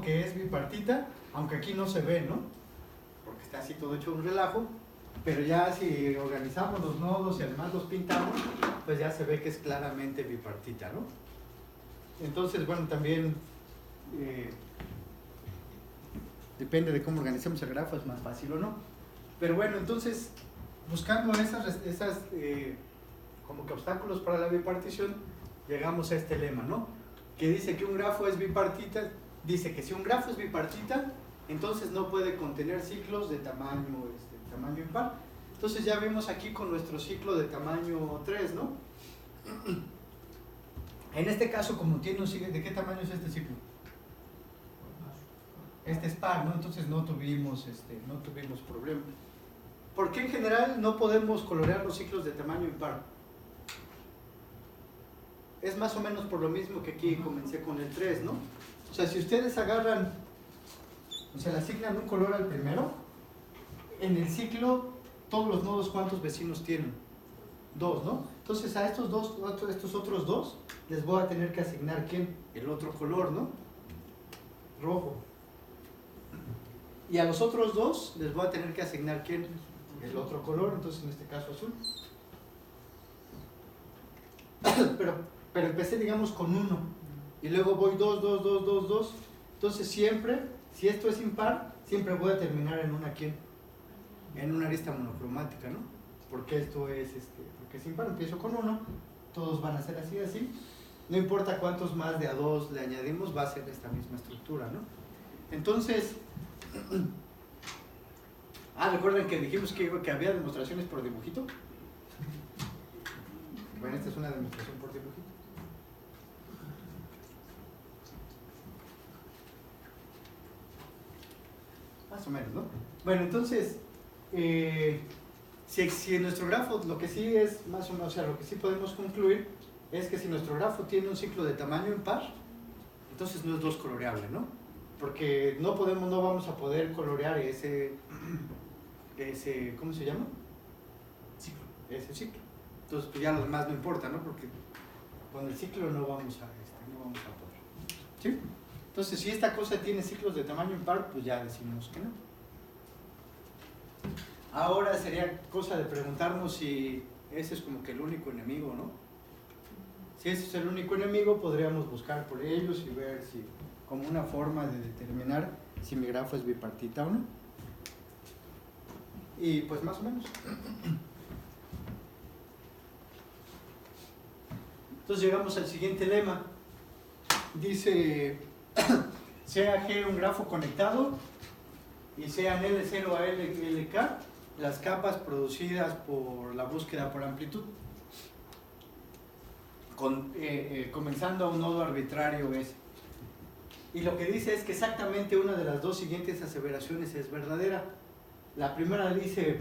que es bipartita, aunque aquí no se ve, ¿no? Porque está así todo hecho un relajo, pero ya si organizamos los nodos y además los pintamos, pues ya se ve que es claramente bipartita, ¿no? Entonces, bueno, también depende de cómo organicemos el grafo, es más fácil o no. Pero bueno, entonces, buscando esas como que obstáculos para la bipartición, llegamos a este lema, ¿no? Que dice que un grafo es bipartita, dice que si un grafo es bipartita, entonces no puede contener ciclos de tamaño impar. Entonces ya vimos aquí con nuestro ciclo de tamaño 3, ¿no? En este caso, como tiene un ciclo, ¿de qué tamaño es este ciclo? Este es par, ¿no? Entonces no tuvimos problema. ¿Por qué en general no podemos colorear los ciclos de tamaño impar? Es más o menos por lo mismo que aquí comencé con el 3, ¿no? O sea, si ustedes agarran, o sea, le asignan un color al primero, en el ciclo, todos los nodos, ¿cuántos vecinos tienen? 2, ¿no? Entonces a estos otros 2, les voy a tener que asignar, ¿quién? El otro color, ¿no? Rojo. Y a los otros 2, les voy a tener que asignar, ¿quién? El otro color, entonces en este caso azul. Pero empecé, digamos, con 1. Y luego voy 2, 2, 2, 2, 2. Entonces siempre, si esto es impar, siempre voy a terminar en una, ¿quién? En una arista monocromática, ¿no? Porque esto es, porque es impar, empiezo con 1, todos van a ser así, así. No importa cuántos más de a 2 le añadimos, va a ser esta misma estructura, ¿no? Entonces, ¿recuerdan que dijimos que había demostraciones por dibujito? Bueno, esta es una demostración por dibujito. Más o menos, ¿no? Bueno, entonces, si en nuestro grafo, lo que sí es más o menos, o sea, lo que sí podemos concluir es que si nuestro grafo tiene un ciclo de tamaño impar, entonces no es 2 coloreable, ¿no? Porque no vamos a poder colorear ese ¿cómo se llama? Ciclo. Ese ciclo. Entonces, pues ya lo demás no importa, ¿no? Porque con el ciclo no vamos a poder. ¿Sí? Entonces, si esta cosa tiene ciclos de tamaño impar, pues ya decimos que no. Ahora sería cosa de preguntarnos si ese es como que el único enemigo, ¿no? Si ese es el único enemigo, podríamos buscar por ellos y ver si, como una forma de determinar si mi grafo es bipartita o no. Y pues más o menos. Entonces llegamos al siguiente lema. Dice, sea G un grafo conectado y sean L0 a LK las capas producidas por la búsqueda por amplitud. Comenzando a un nodo arbitrario S. Y lo que dice es que exactamente una de las dos siguientes aseveraciones es verdadera. La primera dice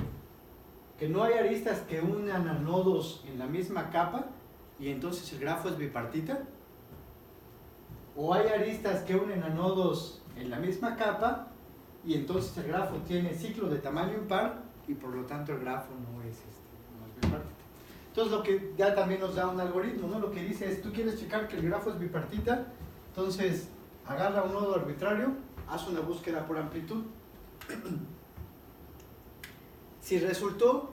que no hay aristas que unan a nodos en la misma capa y entonces el grafo es bipartita. O hay aristas que unen a nodos en la misma capa y entonces el grafo tiene ciclo de tamaño impar y por lo tanto el grafo no es bipartita. Entonces lo que ya también nos da un algoritmo, ¿no? Lo que dice es, tú quieres checar que el grafo es bipartita, entonces agarra un nodo arbitrario, haz una búsqueda por amplitud. Si resultó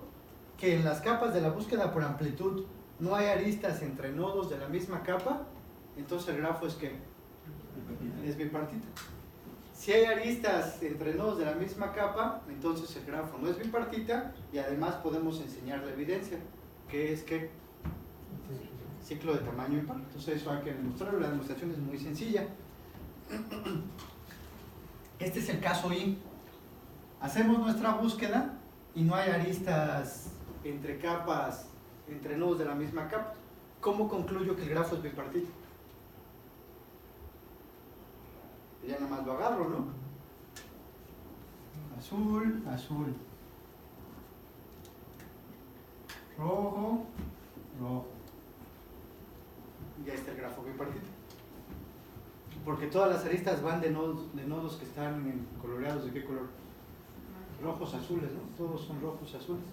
que en las capas de la búsqueda por amplitud no hay aristas entre nodos de la misma capa, entonces el grafo es ¿qué? Es bipartita. Si hay aristas entre nodos de la misma capa, entonces el grafo no es bipartita y además podemos enseñar la evidencia, que es que ciclo de tamaño impar. Entonces eso hay que demostrarlo, la demostración es muy sencilla. Este es el caso I. Hacemos nuestra búsqueda y no hay aristas entre capas, entre nodos de la misma capa. ¿Cómo concluyo que el grafo es bipartita? Ya nada más lo agarro, ¿no? Azul, azul. Rojo, rojo. Ya está el grafo bipartita. Porque todas las aristas van de nodos que están coloreados. ¿De qué color? Rojos, azules, ¿no? Todos son rojos, azules.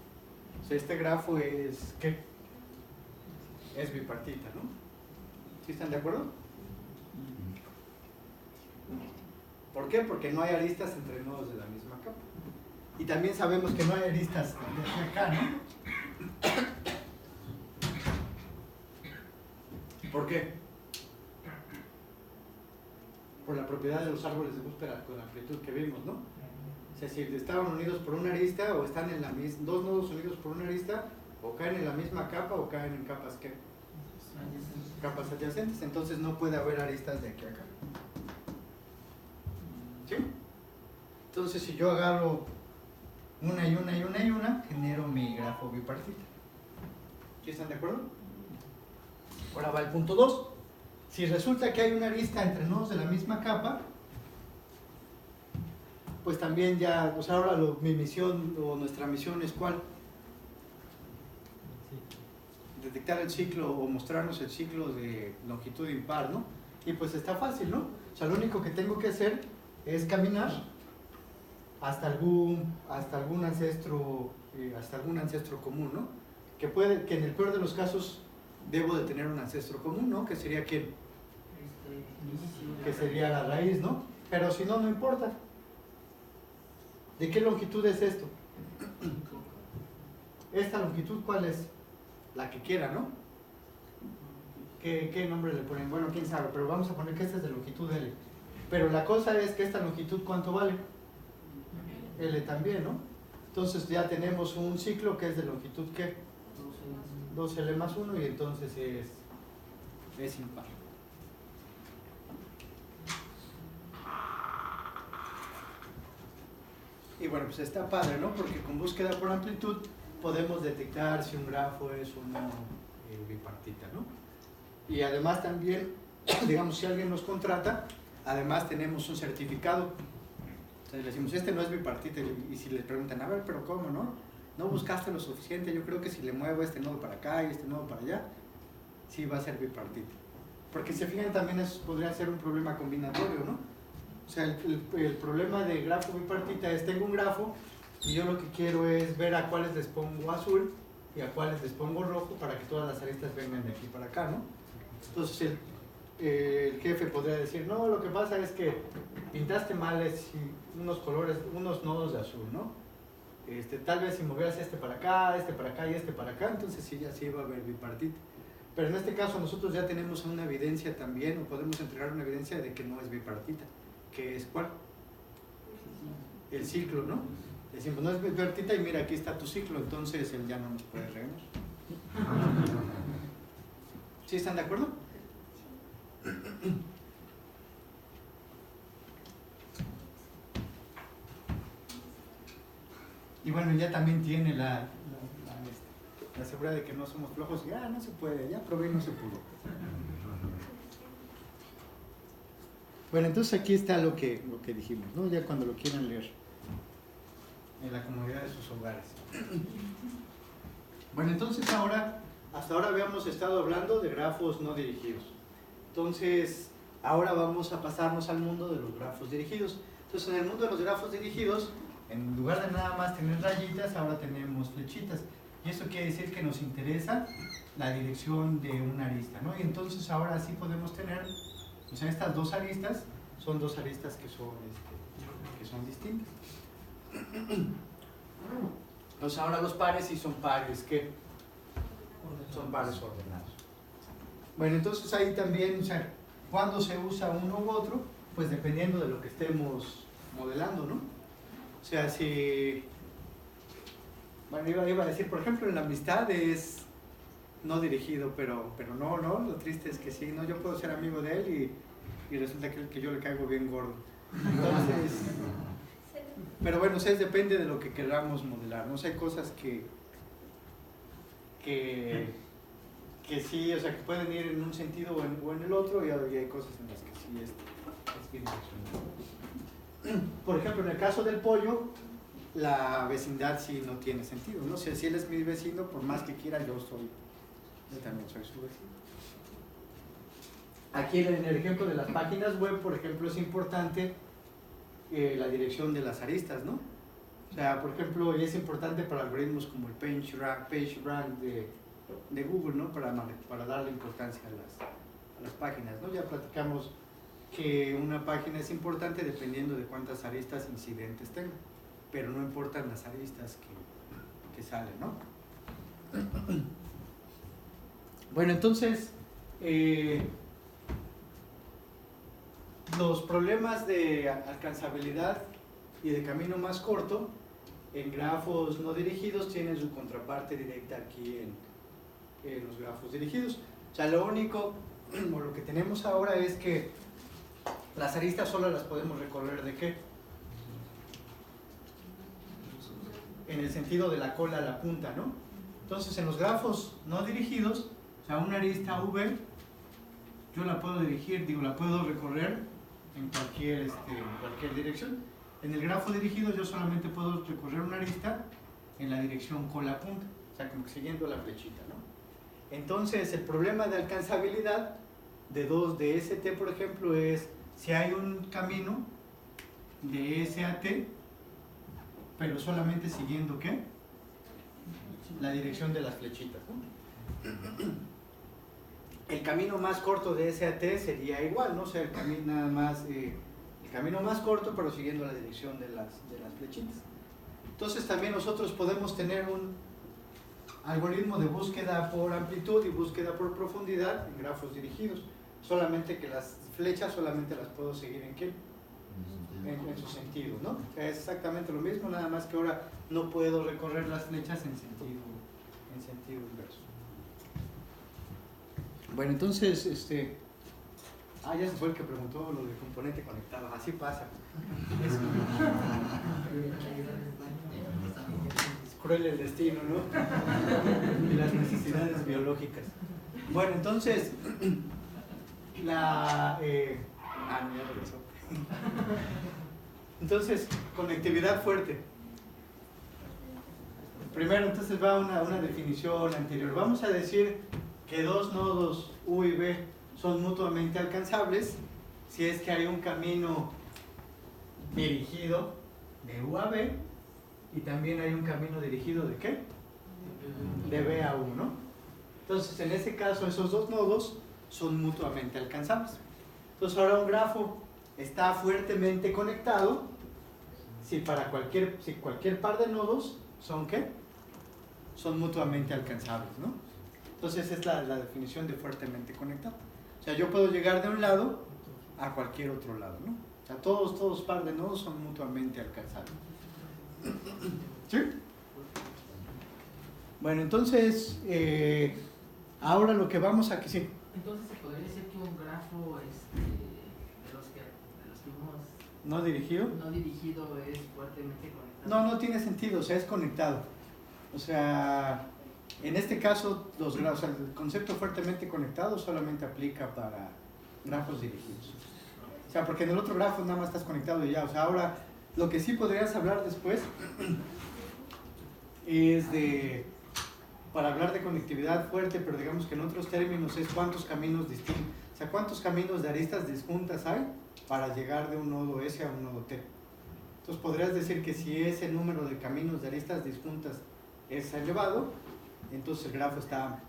O sea, este grafo es, ¿qué? Es bipartita, ¿no? ¿Sí están de acuerdo? ¿Por qué? Porque no hay aristas entre nodos de la misma capa. Y también sabemos que no hay aristas de acá, ¿no? ¿Por qué? Por la propiedad de los árboles de búsqueda con amplitud que vimos, ¿no? O sea, si estaban unidos por una arista o están en la misma, dos nodos unidos por una arista, o caen en la misma capa o caen en capas ¿qué? Capas adyacentes, entonces no puede haber aristas de aquí a acá. ¿Sí? Entonces si yo agarro una y una y una y una, genero mi grafo bipartita. ¿Sí están de acuerdo? Ahora va el punto 2. Si resulta que hay una arista entre nodos de la misma capa, pues también ya, o sea, ahora mi misión o nuestra misión es ¿cuál? Detectar el ciclo o mostrarnos el ciclo de longitud impar, ¿no? Y pues está fácil, ¿no? O sea, lo único que tengo que hacer es caminar hasta algún ancestro común, ¿no? Que en el peor de los casos debo de tener un ancestro común, ¿no? Que sería ¿quién? Que sería la raíz, ¿no? Pero si no, no importa. ¿De qué longitud es esto? ¿Esta longitud cuál es? La que quiera, ¿no? ¿Qué nombre le ponen? Bueno, quién sabe, pero vamos a poner que esta es de longitud L. Pero la cosa es que esta longitud, ¿cuánto vale? L también, ¿no? Entonces ya tenemos un ciclo que es de longitud ¿qué? 2L más 1 y entonces es impar. Y bueno, pues está padre, ¿no? Porque con búsqueda por amplitud podemos detectar si un grafo es o no bipartita, ¿no? Y además también, digamos, si alguien nos contrata, además tenemos un certificado. Entonces le decimos, este no es bipartita, y si les preguntan, a ver, pero ¿cómo, no? No buscaste lo suficiente, yo creo que si le muevo este nodo para acá y este nodo para allá, sí va a ser bipartita. Porque si se fijan también eso podría ser un problema combinatorio, ¿no? O sea, el problema de grafo bipartita es, tengo un grafo y yo lo que quiero es ver a cuáles les pongo azul y a cuáles les pongo rojo para que todas las aristas vengan de aquí para acá, ¿no? Entonces el jefe podría decir, no, lo que pasa es que pintaste mal unos colores, unos nodos de azul, ¿no? Tal vez si movieras este para acá y este para acá, entonces sí, ya sí va a haber bipartita. Pero en este caso nosotros ya tenemos una evidencia también, o podemos entregar una evidencia de que no es bipartita. ¿Qué es cuál? El ciclo, ¿no? Decimos, no es bipartita y mira, aquí está tu ciclo, entonces él ya no nos puede reírnos. ¿Sí están de acuerdo? Y bueno, ya también tiene la seguridad de que no somos flojos y no se puede, ya probé y no se pudo. Bueno, entonces aquí está lo que dijimos, ¿no? Ya cuando lo quieran leer en la comodidad de sus hogares. Bueno, entonces hasta ahora habíamos estado hablando de grafos no dirigidos. Entonces, ahora vamos a pasarnos al mundo de los grafos dirigidos. Entonces, en el mundo de los grafos dirigidos, en lugar de nada más tener rayitas, ahora tenemos flechitas. Y eso quiere decir que nos interesa la dirección de una arista, ¿no? Y entonces ahora sí podemos tener, o sea, estas dos aristas son dos aristas que son distintas. Entonces ahora los pares sí son pares que son pares ordenados. Bueno, entonces ahí también, o sea, cuando se usa uno u otro, pues dependiendo de lo que estemos modelando, ¿no? O sea, si... Bueno, iba a decir, por ejemplo, en la amistad es no dirigido, pero no, lo triste es que sí, no, yo puedo ser amigo de él y resulta que yo le caigo bien gordo. Entonces, pero bueno, o sea, depende de lo que queramos modelar, ¿no? O sea, hay cosas que sí, o sea, que pueden ir en un sentido o en el otro, y hay cosas en las que sí es bidireccional. Por ejemplo, en el caso del pollo, la vecindad sí no tiene sentido, ¿no? O sea, si él es mi vecino, por más que quiera, yo también soy su vecino. Aquí en el ejemplo de las páginas web, por ejemplo, es importante la dirección de las aristas, ¿no? O sea, por ejemplo, y es importante para algoritmos como el PageRank de Google, ¿no? Para darle importancia a las páginas, ¿no? Ya platicamos que una página es importante dependiendo de cuántas aristas incidentes tenga, pero no importan las aristas que salen, ¿no? Bueno, entonces, los problemas de alcanzabilidad y de camino más corto en grafos no dirigidos tienen su contraparte directa aquí en los grafos dirigidos. O sea, lo único, o lo que tenemos ahora es que las aristas solo las podemos recorrer ¿de qué? En el sentido de la cola a la punta, ¿no? Entonces, en los grafos no dirigidos, o sea, una arista V, yo la puedo dirigir, la puedo recorrer en cualquier dirección. En el grafo dirigido yo solamente puedo recorrer una arista en la dirección cola punta, o sea, como que siguiendo la flechita, ¿no? Entonces, el problema de alcanzabilidad de ST, por ejemplo, es si hay un camino de S a T, pero solamente siguiendo ¿qué? La dirección de las flechitas, ¿no? El camino más corto de S a T sería igual, ¿no? O sea, el camino más corto, pero siguiendo la dirección de las flechitas. Entonces también nosotros podemos tener un algoritmo de búsqueda por amplitud y búsqueda por profundidad en grafos dirigidos. Solamente que las flechas solamente las puedo seguir ¿en qué? En su sentido, ¿no? O sea, es exactamente lo mismo, nada más que ahora no puedo recorrer las flechas en sentido inverso. Bueno, entonces, ya se fue el que preguntó lo de componente conectado. Así pasa. Es cruel el destino, ¿no? Y las necesidades biológicas. Bueno, entonces, ya regresó. Entonces, conectividad fuerte. Primero, entonces va una definición anterior. Vamos a decir que dos nodos U y B son mutuamente alcanzables si es que hay un camino dirigido de U a B y también hay un camino dirigido ¿de qué? De B a U, ¿no? Entonces, en ese caso, esos dos nodos son mutuamente alcanzables. Entonces, ahora un grafo está fuertemente conectado si cualquier par de nodos son ¿qué? Son mutuamente alcanzables, ¿no? Entonces, esa es la definición de fuertemente conectado. O sea, yo puedo llegar de un lado a cualquier otro lado, ¿no? O sea, todos par de nodos son mutuamente alcanzables. ¿Sí? Bueno, entonces, ahora lo que vamos a... Sí. Entonces se podría decir que un grafo de los que vimos ¿No dirigido? no dirigido es fuertemente conectado. No tiene sentido, o sea, es conectado. O sea, en este caso, el concepto fuertemente conectado solamente aplica para grafos dirigidos. O sea, porque en el otro grafo nada más estás conectado y ya. O sea, ahora, lo que sí podrías hablar después es para hablar de conectividad fuerte, pero digamos que en otros términos es cuántos caminos distintos, o sea, cuántos caminos de aristas disjuntas hay para llegar de un nodo S a un nodo T. Entonces podrías decir que si ese número de caminos de aristas disjuntas es elevado, entonces el grafo está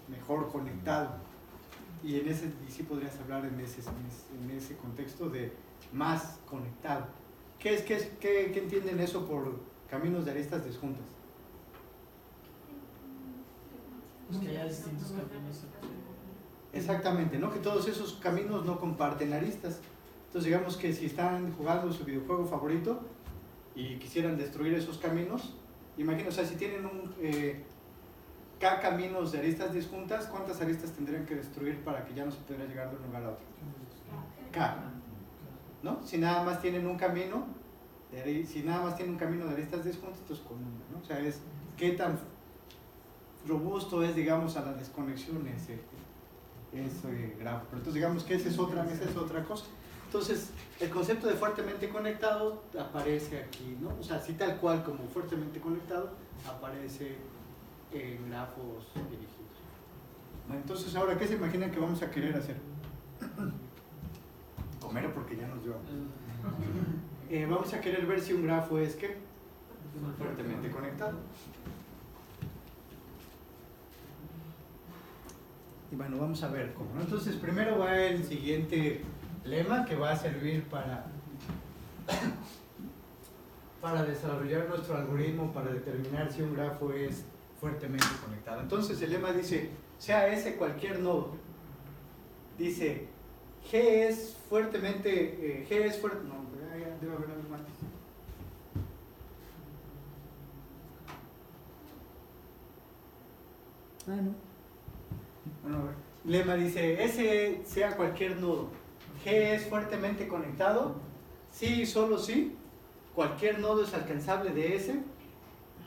mejor conectado. Y sí podrías hablar en ese contexto de más conectado. ¿Qué entienden eso por caminos de aristas disjuntas? Es que haya distintos caminos. Exactamente, ¿no? Que todos esos caminos no comparten aristas. Entonces digamos que si están jugando su videojuego favorito y quisieran destruir esos caminos, imagina, o sea, si tienen K caminos de aristas disjuntas, ¿cuántas aristas tendrían que destruir para que ya no se pudiera llegar de un lugar a otro? K, ¿no? Si nada más tienen un camino, si nada más tienen un camino de aristas disjuntas, entonces con uno, ¿no? O sea, es qué tan robusto es, digamos, a la desconexión ese grafo. Pero entonces digamos que esa es otra cosa. Entonces, el concepto de fuertemente conectado aparece aquí, ¿no? O sea, así tal cual como fuertemente conectado, aparece en grafos dirigidos. Bueno, entonces, ahora, ¿qué se imaginan que vamos a querer hacer? Comer, porque ya nos llevamos. Vamos a querer ver si un grafo es, ¿qué? Fuertemente conectado. Y bueno, vamos a ver cómo, ¿no? Entonces, primero va el siguiente lema que va a servir para desarrollar nuestro algoritmo para determinar si un grafo es fuertemente conectado. Entonces, el lema dice, sea S cualquier nodo. Dice, G es fuerte, no, ya debe haber algo más. No. Bueno, a ver. Lema dice, S sea cualquier nodo. G es fuertemente conectado. Sí y solo sí. Cualquier nodo es alcanzable de S,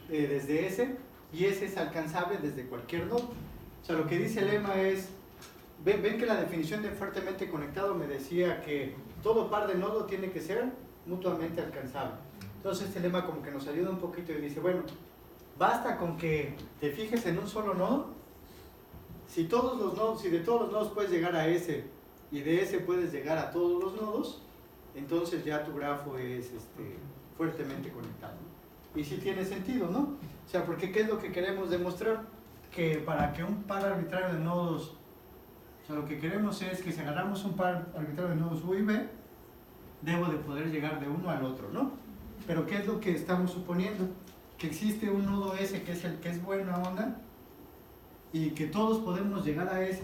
desde S, y S es alcanzable desde cualquier nodo. O sea, lo que dice el lema es, ven que la definición de fuertemente conectado me decía que todo par de nodos tiene que ser mutuamente alcanzable. Entonces este lema como que nos ayuda un poquito y dice, bueno, basta con que te fijes en un solo nodo. Si de todos los nodos puedes llegar a S y de S puedes llegar a todos los nodos, entonces ya tu grafo es fuertemente conectado. Y sí tiene sentido, ¿no? O sea, porque ¿qué es lo que queremos demostrar? Que para que un par arbitrario de nodos, o sea, lo que queremos es que si agarramos un par arbitrario de nodos U y B, debo de poder llegar de uno al otro, ¿no? Pero ¿qué es lo que estamos suponiendo? Que existe un nodo S que es el que es buena onda y que todos podemos llegar a S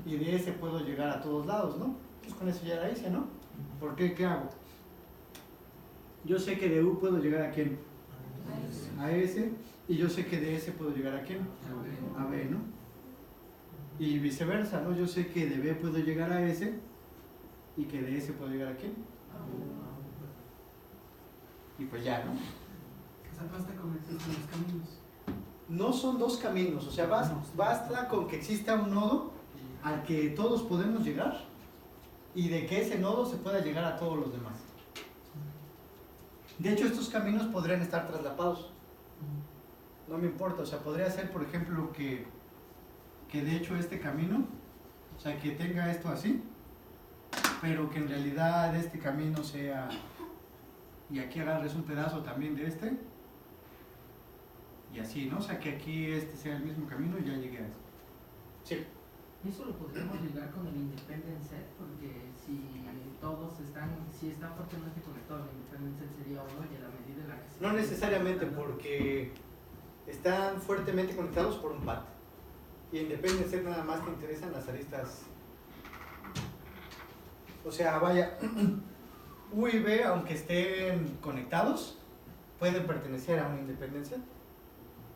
y de S puedo llegar a todos lados, ¿no? Entonces con eso ya era S, ¿no? ¿Por qué? ¿Qué hago? Yo sé que de U puedo llegar a quién? A S, y yo sé que de S puedo llegar a quién? A B, ¿no? Y viceversa, ¿no? Yo sé que de B puedo llegar a S y que de S puedo llegar a quién? Y pues ya, ¿no? O sea, basta con los caminos. no son dos caminos, o sea, basta con que exista un nodo al que todos podemos llegar y de que ese nodo se pueda llegar a todos los demás. De hecho, estos caminos podrían estar traslapados. No me importa, o sea, podría ser, por ejemplo, que de hecho este camino, o sea, que tenga esto así, pero que en realidad este camino sea, y aquí agarres un pedazo también de este, y así, ¿no? O sea, que aquí este sea el mismo camino y ya llegué a eso. Sí. Eso lo podríamos ligar con el Independent Set, porque si todos están, si está fuertemente conectado, el Independent Set sería uno y a la medida en la que se... No necesariamente, porque están fuertemente conectados por un path. Y en Independent Set nada más te interesan las aristas. O sea, vaya, U y B, aunque estén conectados, pueden pertenecer a un Independent Set.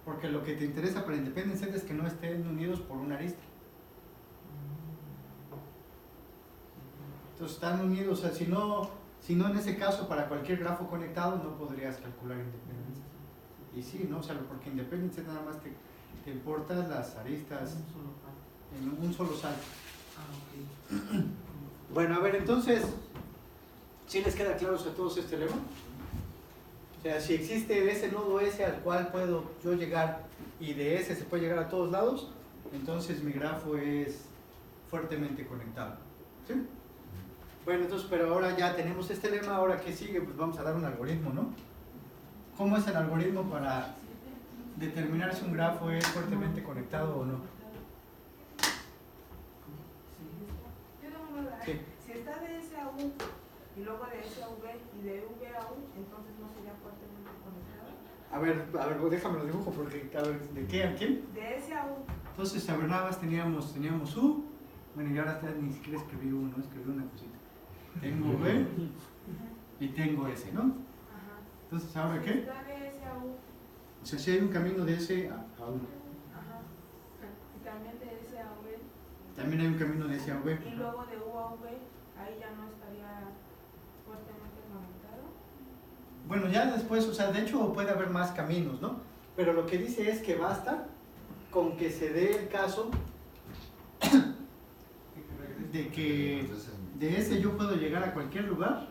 Porque lo que te interesa para Independent Set es que no estén unidos por una arista. Entonces están unidos, o sea, si no en ese caso para cualquier grafo conectado no podrías calcular Independent Set. Y sí, ¿no? O sea, porque Independent Set nada más te importan las aristas en un solo salto. Bueno, a ver, entonces, ¿sí les queda claro a todos este lema? O sea, si existe ese nodo S al cual puedo yo llegar y de ese se puede llegar a todos lados, entonces mi grafo es fuertemente conectado. ¿Sí? Bueno, entonces, pero ahora ya tenemos este lema, ahora ¿qué sigue? Pues vamos a dar un algoritmo, ¿no? ¿Cómo es el algoritmo para determinar si un grafo es fuertemente conectado o no? Yo tengo una duda. Sí. Si está de S a U y luego de S a V y de V a U, entonces no sería fuertemente conectado. A ver, déjame lo dibujo porque, a ver, ¿de qué a quién? De S a U. Entonces, a ver, nada más teníamos U, bueno, y ahora ni siquiera escribí U, ¿no? Escribí una cosita. Tengo V y tengo S, ¿no? Ajá. Entonces, ¿ahora Si qué? está de S a U. O sea, si hay un camino de S a U. Ajá. Y también de S a V. También hay un camino de S a V. Y luego de U a V, ahí ya no estaría fuertemente conectado. Bueno, ya después, o sea, de hecho puede haber más caminos, ¿no? Pero lo que dice es que basta con que se dé el caso de que de ese yo puedo llegar a cualquier lugar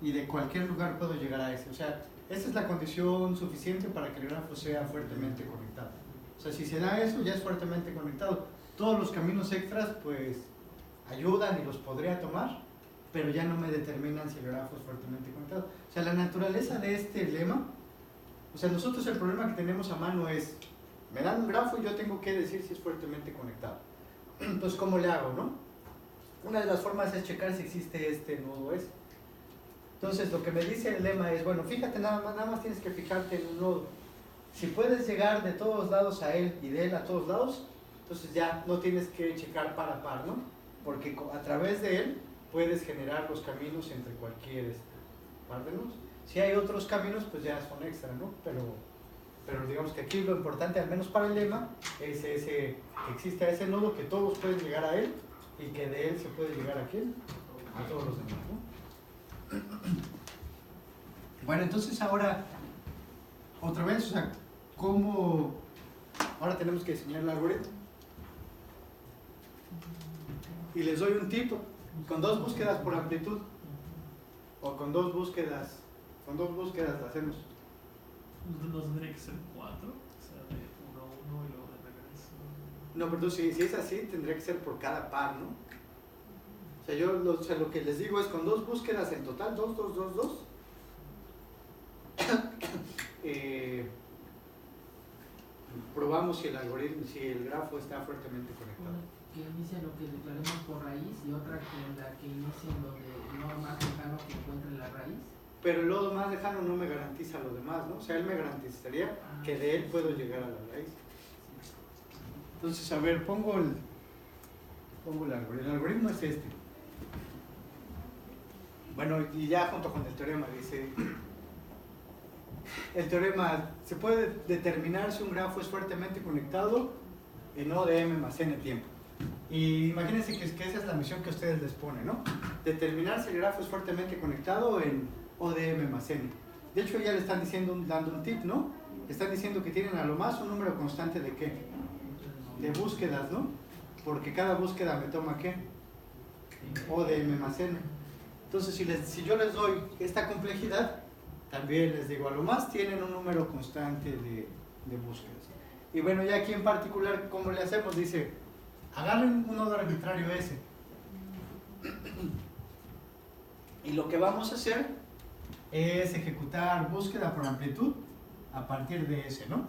y de cualquier lugar puedo llegar a ese. O sea, esa es la condición suficiente para que el grafo sea fuertemente conectado. O sea, si se da eso, ya es fuertemente conectado. Todos los caminos extras, pues, ayudan y los podría tomar, pero ya no me determinan si el grafo es fuertemente conectado. O sea, la naturaleza de este lema, o sea, nosotros el problema que tenemos a mano es, me dan un grafo y yo tengo que decir si es fuertemente conectado. Entonces, ¿cómo le hago, no? Una de las formas es checar si existe este nodo S. Entonces, lo que me dice el lema es, bueno, fíjate, nada más tienes que fijarte en un nodo. Si puedes llegar de todos lados a él y de él a todos lados, entonces ya no tienes que checar par a par, ¿no? Porque a través de él puedes generar los caminos entre cualquier par de nodos. Si hay otros caminos, pues ya son extra, ¿no? Pero digamos que aquí lo importante, al menos para el lema, es que exista ese nodo, que todos pueden llegar a él y que de él se puede llegar a quién, a todos los demás, ¿no? Bueno, entonces ahora, otra vez, o sea, ¿cómo? Ahora tenemos que diseñar el algoritmo. Y les doy un tip, con 2 búsquedas por amplitud, o con 2 búsquedas la hacemos. No tendría que ser 4, o sea, de 1 a 1 y luego de regreso. No, pero si es así, tendría que ser por cada par, ¿no? O sea, lo que les digo es con 2 búsquedas en total, 2, probamos si el algoritmo, si el grafo está fuertemente conectado. Una que inicie lo que declaremos por raíz y otra que la que inicie en donde no más lejano que encuentre la raíz. Pero el nodo más lejano no me garantiza lo demás, ¿no? O sea, él me garantizaría que de él puedo llegar a la raíz. Entonces, a ver, pongo el algoritmo. El algoritmo es este. Bueno, y ya junto con el teorema dice, el teorema, se puede determinar si un grafo es fuertemente conectado en O de m más n tiempo. Y imagínense que esa es la misión que ustedes les ponen, ¿no? Determinar si el grafo es fuertemente conectado en O de m más n. De hecho ya le están diciendo, dando un tip, ¿no? Están diciendo que tienen a lo más un número constante de ¿qué? De búsquedas, ¿no? Porque cada búsqueda me toma ¿qué? O de me más n. Entonces si yo les doy esta complejidad, también les digo, a lo más tienen un número constante de búsquedas. Y bueno, ya aquí en particular, ¿cómo le hacemos? Dice, agarren un nodo arbitrario S. Y lo que vamos a hacer es ejecutar búsqueda por amplitud a partir de S, ¿no?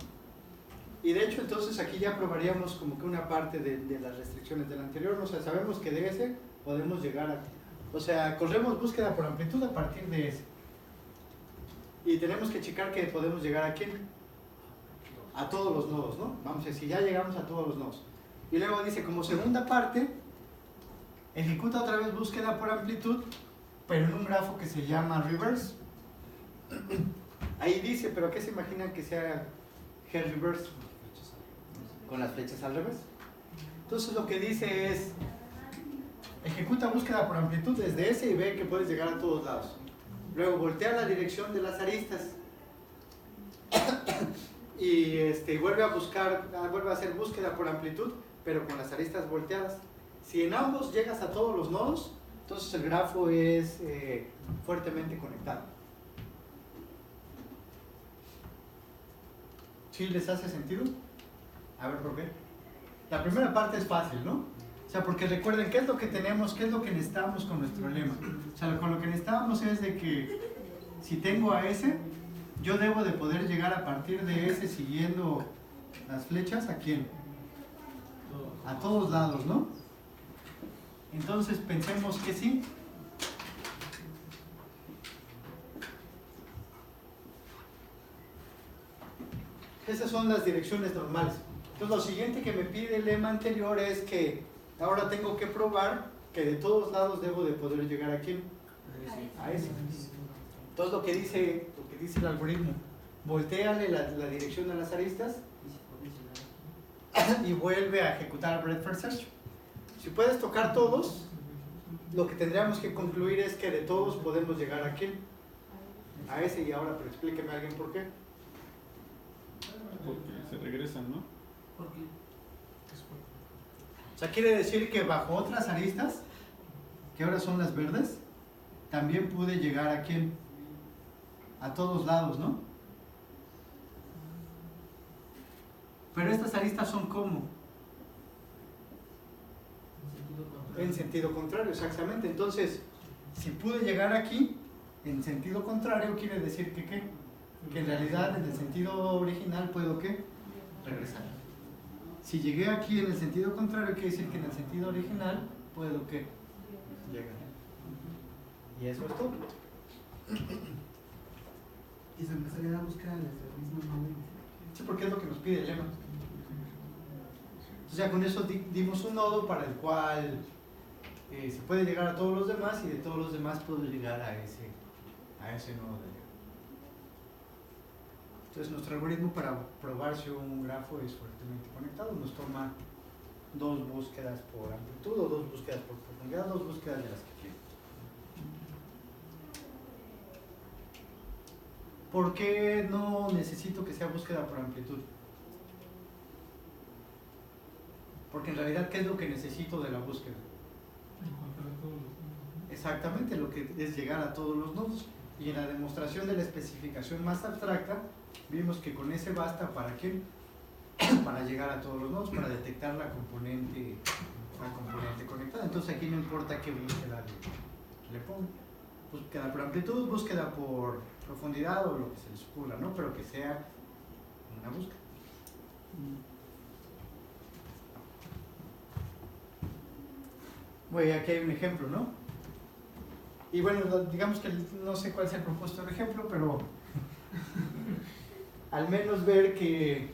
Y de hecho, entonces aquí ya probaríamos como que una parte de las restricciones del anterior. O sea, sabemos que de S podemos llegar a... O sea, corremos búsqueda por amplitud a partir de S. Y tenemos que checar que podemos llegar a ¿quién? A todos los nodos, ¿no? Vamos a decir, ya llegamos a todos los nodos. Y luego dice, como segunda parte, ejecuta otra vez búsqueda por amplitud, pero en un grafo que se llama reverse. Ahí dice, pero ¿qué se imaginan que sea G reverse? Con las flechas al revés. Entonces lo que dice es, ejecuta búsqueda por amplitud desde S y ve que puedes llegar a todos lados. Luego voltea la dirección de las aristas y vuelve a buscar, vuelve a hacer búsqueda por amplitud, pero con las aristas volteadas. Si en ambos llegas a todos los nodos, entonces el grafo es fuertemente conectado. ¿Sí les hace sentido? A ver, ¿por qué? La primera parte es fácil, ¿no? O sea, porque recuerden, ¿qué es lo que tenemos? ¿Qué es lo que necesitamos con nuestro lema? O sea, con lo que necesitamos es de que si tengo a S, yo debo de poder llegar a partir de S siguiendo las flechas, ¿a quién? A todos lados, ¿no? Entonces pensemos que sí. Esas son las direcciones normales. Entonces lo siguiente que me pide el lema anterior es que ahora tengo que probar que de todos lados debo de poder llegar a quién? A ese. Entonces lo que dice el algoritmo, voltéale la dirección de las aristas y vuelve a ejecutar breadth first search. Si puedes tocar todos, lo que tendríamos que concluir es que de todos podemos llegar a quién? A ese. Y ahora, pero explíqueme a alguien por qué. Porque se regresan, ¿no? Porque O sea, quiere decir que bajo otras aristas, que ahora son las verdes, también pude llegar a quién? A todos lados, ¿no? Pero estas aristas son ¿cómo? En sentido contrario, exactamente. Entonces, si pude llegar aquí en sentido contrario, quiere decir que ¿qué? Que en realidad en el sentido original puedo ¿qué? Regresar. Si llegué aquí en el sentido contrario, quiere decir que en el sentido original puedo ¿qué? Llegar. Y eso es todo. Y se empezaría la búsqueda desde el mismo momento. Sí, porque es lo que nos pide el lema. O sea, con eso dimos un nodo para el cual se puede llegar a todos los demás y de todos los demás puedo llegar a ese nodo de llegada. Entonces nuestro algoritmo para probar si un grafo es fuertemente conectado nos toma 2 búsquedas por amplitud o 2 búsquedas por profundidad, 2 búsquedas de las que quiero. ¿Por qué no necesito que sea búsqueda por amplitud? Porque en realidad, ¿qué es lo que necesito de la búsqueda? Encontrar todos los nodos. Exactamente, lo que es llegar a todos los nodos. Y en la demostración de la especificación más abstracta, vimos que con ese basta ¿para qué? Para llegar a todos los nodos, para detectar la componente conectada. Entonces aquí no importa qué búsqueda le pongo. Búsqueda por amplitud, búsqueda por profundidad o lo que se les ocurra, ¿no? Pero que sea una búsqueda. Bueno, aquí hay un ejemplo, ¿no? Y bueno, digamos que no sé cuál es el propósito del ejemplo, pero al menos ver que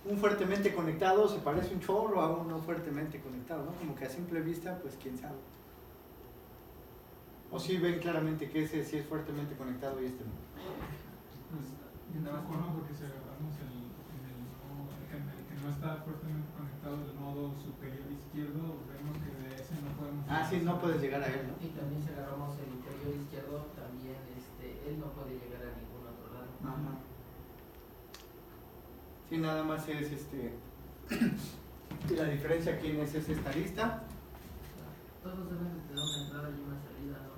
un fuertemente conectado se parece un chorro a un no fuertemente conectado, ¿no? Como que a simple vista, pues quién sabe. O si ven claramente que ese sí es fuertemente conectado y este no. Pues nada más conozco porque si agarramos el que no está fuertemente conectado el nodo superior izquierdo, vemos que de ese no podemos. Ah, sí, no puedes llegar a él, ¿no? Y también si agarramos el inferior izquierdo, también él no puede Sí, nada más es la diferencia quién es esta arista. Todos deben de tener una entrada y una salida, ¿no?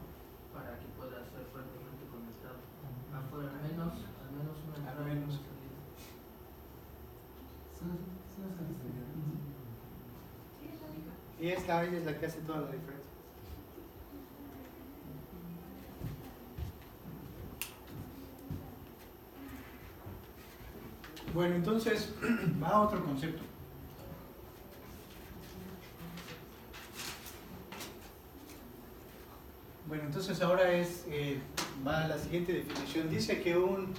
Para que pueda ser fuertemente conectado. Afuera, al menos una entrada y una salida. Y esta es la que hace toda la diferencia. Bueno, entonces va a otro concepto. Bueno, entonces ahora va a la siguiente definición. Dice que un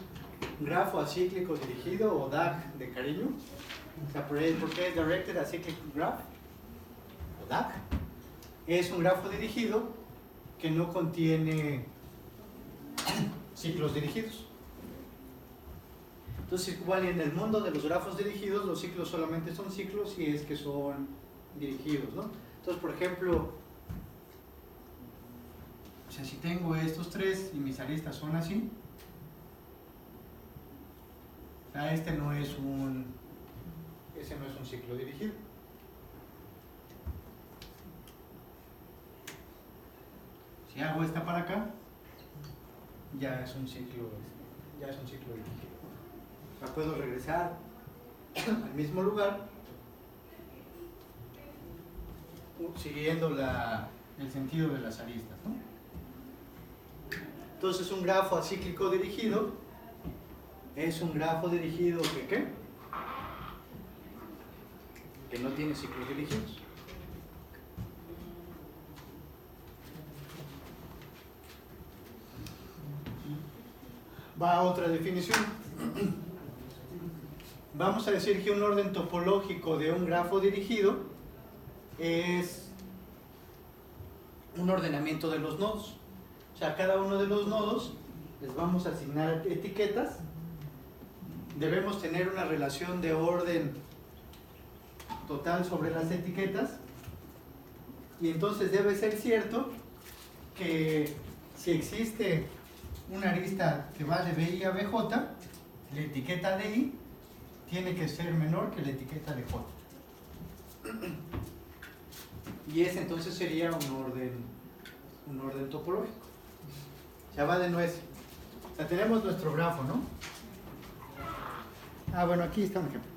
grafo acíclico dirigido, o DAG de cariño, o sea, ¿por qué es Directed Acyclic Graph? O DAG. Es un grafo dirigido que no contiene ciclos dirigidos. Entonces, igual en el mundo de los grafos dirigidos, los ciclos solamente son ciclos si es que son dirigidos, ¿no? Entonces, por ejemplo, o sea, si tengo estos tres y mis aristas son así, o sea, ese no es un ciclo dirigido. Si hago esta para acá, ya es un ciclo dirigido. O sea, puedo regresar al mismo lugar siguiendo el sentido de las aristas, ¿no? Entonces, un grafo acíclico dirigido es un grafo dirigido que ¿qué? Que no tiene ciclos dirigidos. Va a otra definición. Vamos a decir que un orden topológico de un grafo dirigido es un ordenamiento de los nodos. O sea, a cada uno de los nodos les vamos a asignar etiquetas. Debemos tener una relación de orden total sobre las etiquetas. Y entonces debe ser cierto que si existe una arista que va de BI a BJ, la etiqueta de I tiene que ser menor que la etiqueta de J. Y ese entonces sería un orden topológico. O sea, va de nuez. O sea, tenemos nuestro grafo, ¿no? Bueno, aquí está un ejemplo.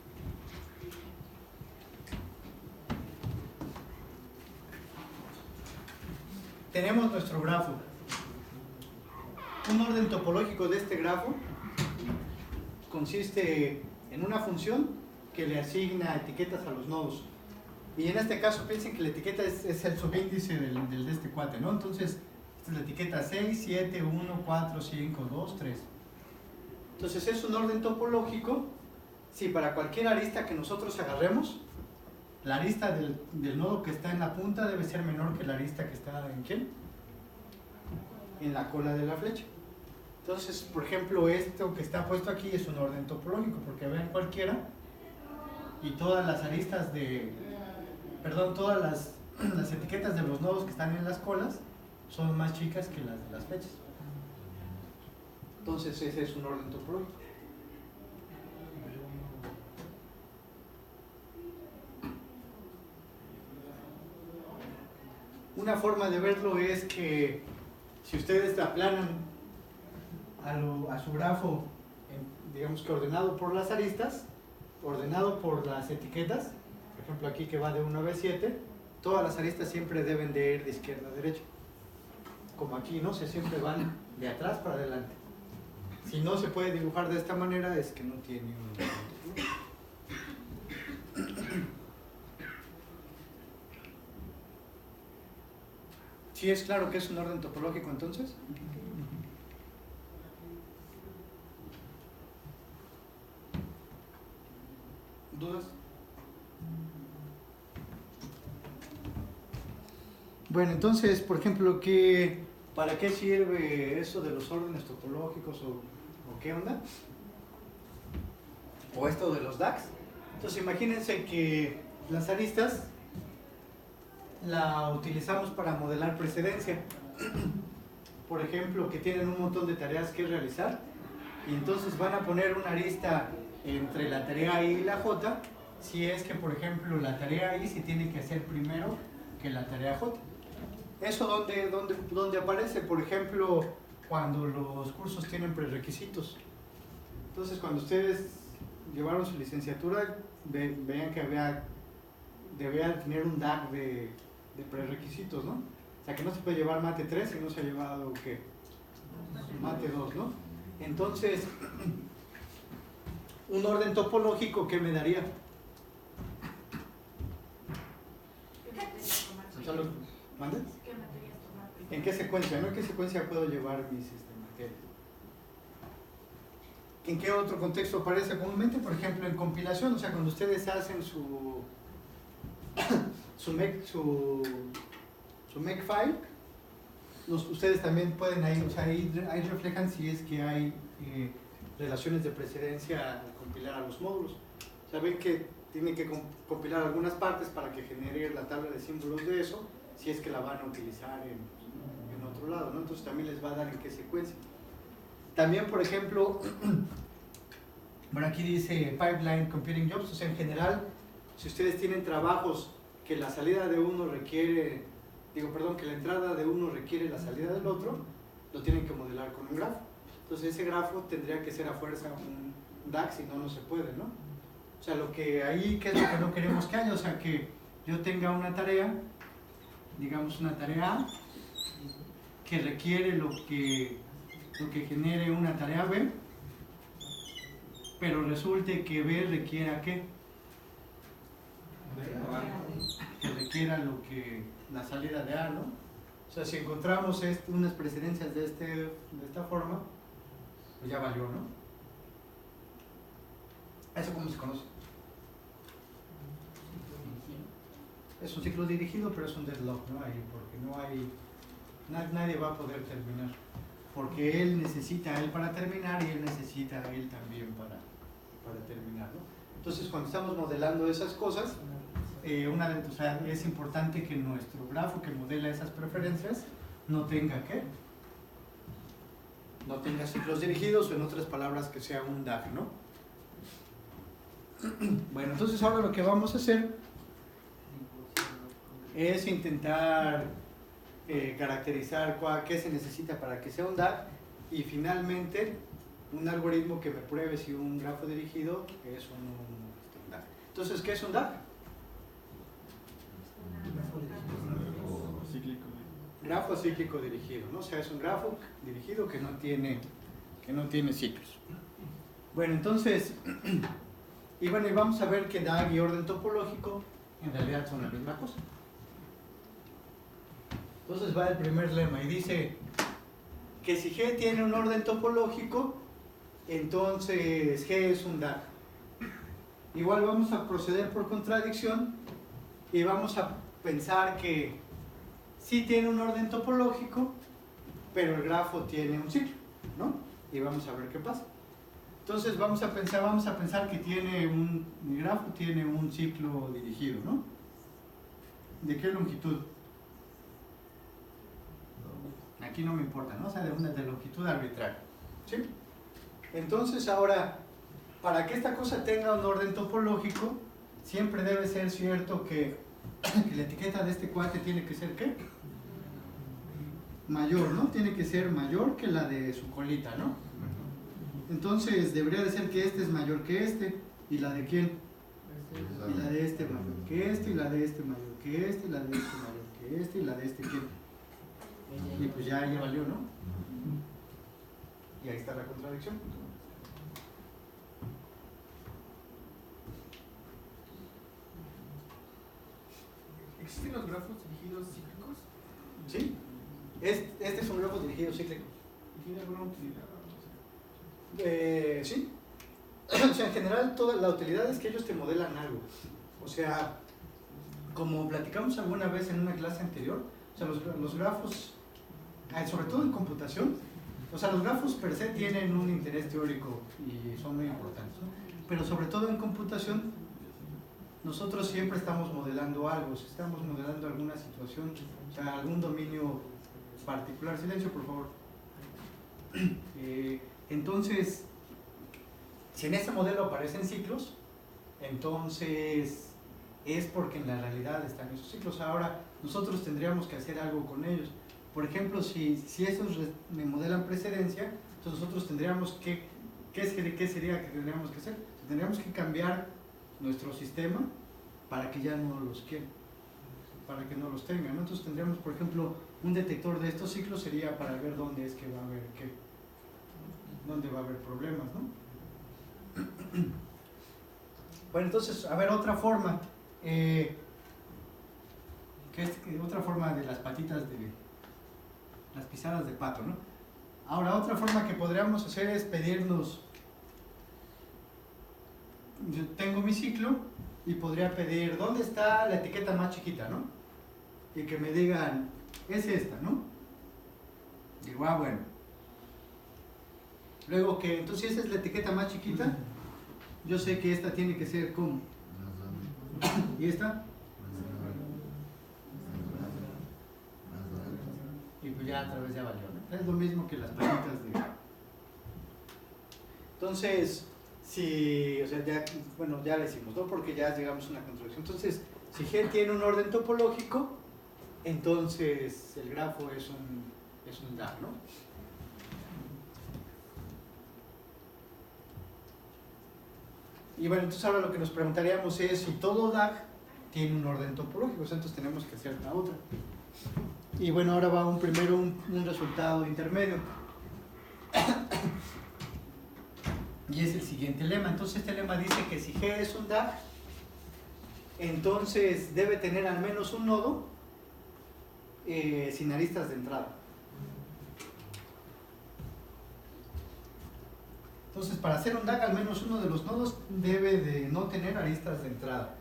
Tenemos nuestro grafo. Un orden topológico de este grafo consiste en una función que le asigna etiquetas a los nodos. Y en este caso piensen que la etiqueta es el subíndice de este cuate, ¿no? Entonces, esta es la etiqueta 6, 7, 1, 4, 5, 2, 3. Entonces es un orden topológico si para cualquier arista que nosotros agarremos, la arista del nodo que está en la punta debe ser menor que la arista que está en ¿quién? En la cola de la flecha. Entonces, por ejemplo, esto que está puesto aquí es un orden topológico, porque vean cualquiera y todas las aristas todas las etiquetas de los nodos que están en las colas son más chicas que las de las flechas. Entonces ese es un orden topológico. Una forma de verlo es que si ustedes aplanan a su grafo, digamos que ordenado por las aristas, ordenado por las etiquetas, por ejemplo aquí que va de 1 a B7, todas las aristas siempre deben de ir de izquierda a derecha. Como aquí, ¿no? Siempre van de atrás para adelante. Si no se puede dibujar de esta manera es que no tiene un orden topológico. ¿Sí es claro que es un orden topológico entonces? ¿Dudas? Bueno, entonces, por ejemplo, ¿para qué sirve eso de los órdenes topológicos o qué onda? O esto de los DAGs. Entonces, imagínense que las aristas la utilizamos para modelar precedencia. Por ejemplo, que tienen un montón de tareas que realizar y entonces van a poner una arista entre la tarea I y la J, si es que, por ejemplo, la tarea I se tiene que hacer primero que la tarea J. ¿Eso dónde aparece? Por ejemplo, cuando los cursos tienen prerequisitos. Entonces, cuando ustedes llevaron su licenciatura, vean que debían tener un DAC de prerequisitos, ¿no? O sea, que no se puede llevar mate 3 si no se ha llevado, ¿qué? Mate 2, ¿no? Entonces, un orden topológico, ¿qué me daría? ¿Qué materias tomar? ¿Mande? ¿Qué materias tomar? ¿En qué secuencia? ¿No? ¿En qué secuencia puedo llevar mis materias? ¿En qué otro contexto aparece comúnmente? Por ejemplo, en compilación, o sea, cuando ustedes hacen su makefile, ustedes también pueden ahí, o sea, ahí reflejan si es que hay relaciones de precedencia al compilar a los módulos. O sea, ven que tienen que compilar algunas partes para que genere la tabla de símbolos de eso, si es que la van a utilizar en otro lado, ¿no? Entonces también les va a dar en qué secuencia. También, por ejemplo, bueno, aquí dice Pipeline Computing Jobs, o sea, en general, si ustedes tienen trabajos que la salida de uno requiere, que la entrada de uno requiere la salida del otro, lo tienen que modelar con un grafo. Entonces ese grafo tendría que ser a fuerza un DAX, si no, no se puede, ¿no? O sea, lo que ahí, ¿qué es lo que no queremos que haya? O sea, que yo tenga una tarea, digamos una tarea A, que requiere lo que genere una tarea B, pero resulte que B requiera ¿qué? Que requiera la salida de A, ¿no? O sea, si encontramos unas precedencias de esta forma, pues ya valió, ¿no? ¿Eso cómo se conoce? Es un ciclo dirigido, pero es un deadlock, ¿no? Porque nadie va a poder terminar. Porque él necesita a él para terminar y él necesita a él también para terminar, ¿no? Entonces, cuando estamos modelando esas cosas, o sea, es importante que nuestro grafo que modela esas preferencias no tenga ¿qué? No tenga ciclos dirigidos, o en otras palabras que sea un DAG, ¿no? Bueno, entonces ahora lo que vamos a hacer es intentar caracterizar qué se necesita para que sea un DAG y finalmente un algoritmo que me pruebe si un grafo dirigido es un DAG. Entonces, ¿qué es un DAG? Grafo cíclico dirigido, ¿no? O sea, es un grafo dirigido que no tiene ciclos. Bueno, entonces, y vamos a ver que DAG y orden topológico en realidad son la misma cosa. Entonces va el primer lema y dice que si G tiene un orden topológico, entonces G es un DAG. Igual vamos a proceder por contradicción y vamos a pensar que sí tiene un orden topológico, pero el grafo tiene un ciclo, ¿no? Y vamos a ver qué pasa. Entonces vamos a pensar que mi grafo tiene un ciclo dirigido, ¿no? ¿De qué longitud? Aquí no me importa, ¿no? O sea, de longitud arbitraria, ¿sí? Entonces ahora, para que esta cosa tenga un orden topológico, siempre debe ser cierto que la etiqueta de este cuate tiene que ser ¿qué? Mayor, ¿no? Tiene que ser mayor que la de su colita, ¿no? Entonces debería de ser que este es mayor que este. ¿Y la de quién? Y la de este mayor que este, y la de este mayor que este, y la de este mayor que este, y la de este quién. Y pues ya valió, ¿no? Y ahí está la contradicción. ¿Existen los grafos dirigidos cíclicos? ¿Sí? Este es un grafo dirigido cíclico. ¿Y tiene alguna utilidad? Sí. O sea, en general, toda la utilidad es que ellos te modelan algo. O sea, como platicamos alguna vez en una clase anterior, o sea, los grafos, sobre todo en computación, o sea, los grafos per se tienen un interés teórico y son muy importantes, ¿no? Pero sobre todo en computación, nosotros siempre estamos modelando algo, estamos modelando alguna situación, o sea, algún dominio particular. Silencio, por favor. Entonces, Si en este modelo aparecen ciclos, entonces es porque en la realidad están esos ciclos. Ahora, nosotros tendríamos que hacer algo con ellos. Por ejemplo, si estos me modelan precedencia, entonces nosotros tendríamos que, ¿qué sería que tendríamos que hacer? Tendríamos que cambiar nuestro sistema para que ya no los quiera, para que no los tengan, ¿no? Entonces tendríamos, por ejemplo, un detector de estos ciclos sería para ver dónde es que va a haber dónde va a haber problemas, ¿no? Bueno, entonces, a ver, otra forma, otra forma de las patitas las pisadas de pato, ¿no? Ahora, otra forma que podríamos hacer es pedirnos, yo tengo mi ciclo y podría pedir, ¿dónde está la etiqueta más chiquita, no? Y que me digan, es esta, ¿no? Digo, bueno. Luego que, entonces, si esa es la etiqueta más chiquita, yo sé que esta tiene que ser como. ¿Y esta? Y pues ya a través ya valió, ¿no? Es lo mismo que las patitas de. Entonces, si, o sea, ya, bueno, ya le hicimos, ¿no? Porque ya llegamos a una contradicción. Entonces, si G tiene un orden topológico, entonces el grafo es un DAG, ¿no? Y bueno, entonces ahora lo que nos preguntaríamos es si todo DAG tiene un orden topológico, entonces tenemos que hacer la otra. Y bueno, ahora va primero un resultado intermedio. Y es el siguiente lema. Entonces este lema dice que si G es un DAG, entonces debe tener al menos un nodo sin aristas de entrada. Entonces, para hacer un DAG, al menos uno de los nodos debe de no tener aristas de entrada.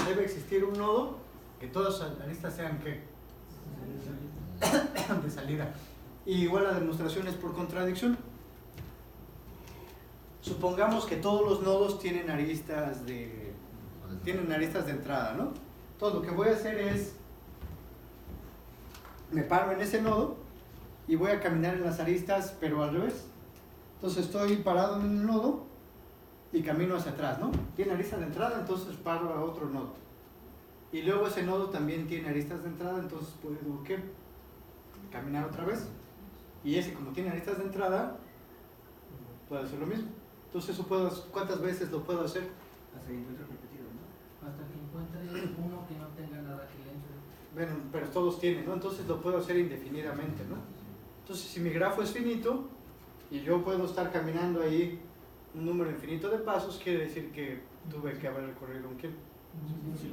Debe existir un nodo que todas las aristas sean ¿qué? De salida. Y igual la demostración es por contradicción. Supongamos que todos los nodos tienen aristas de entrada, ¿no? Entonces lo que voy a hacer es, me paro en ese nodo y voy a caminar en las aristas, pero al revés. Entonces estoy parado en un nodo y camino hacia atrás, ¿no? Tiene aristas de entrada, entonces paro a otro nodo. Y luego ese nodo también tiene aristas de entrada, entonces puedo, ¿qué? Caminar otra vez. Y ese, como tiene aristas de entrada, puedo hacer lo mismo. Entonces eso puedo, ¿cuántas veces lo puedo hacer? Hasta que encuentre repetido, ¿no? Hasta que encuentre uno que no tenga nada que le entre. Bueno, pero todos tienen, ¿no? Entonces lo puedo hacer indefinidamente, ¿no? Entonces si mi grafo es finito y yo puedo estar caminando ahí un número infinito de pasos, quiere decir que tuve que haber recorrido un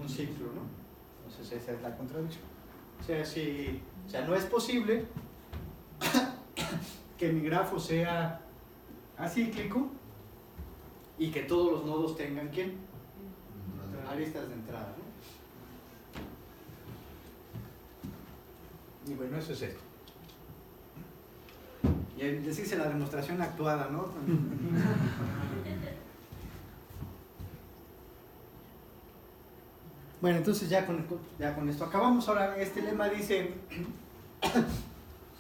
ciclo, ¿no? Entonces esa es la contradicción. O sea, no es posible que mi grafo sea acíclico y que todos los nodos tengan ¿quién? Aristas de entrada, ¿no? Y bueno, eso es esto. Y decirse la demostración actuada, ¿no? Bueno, entonces ya con esto acabamos. Ahora este lema dice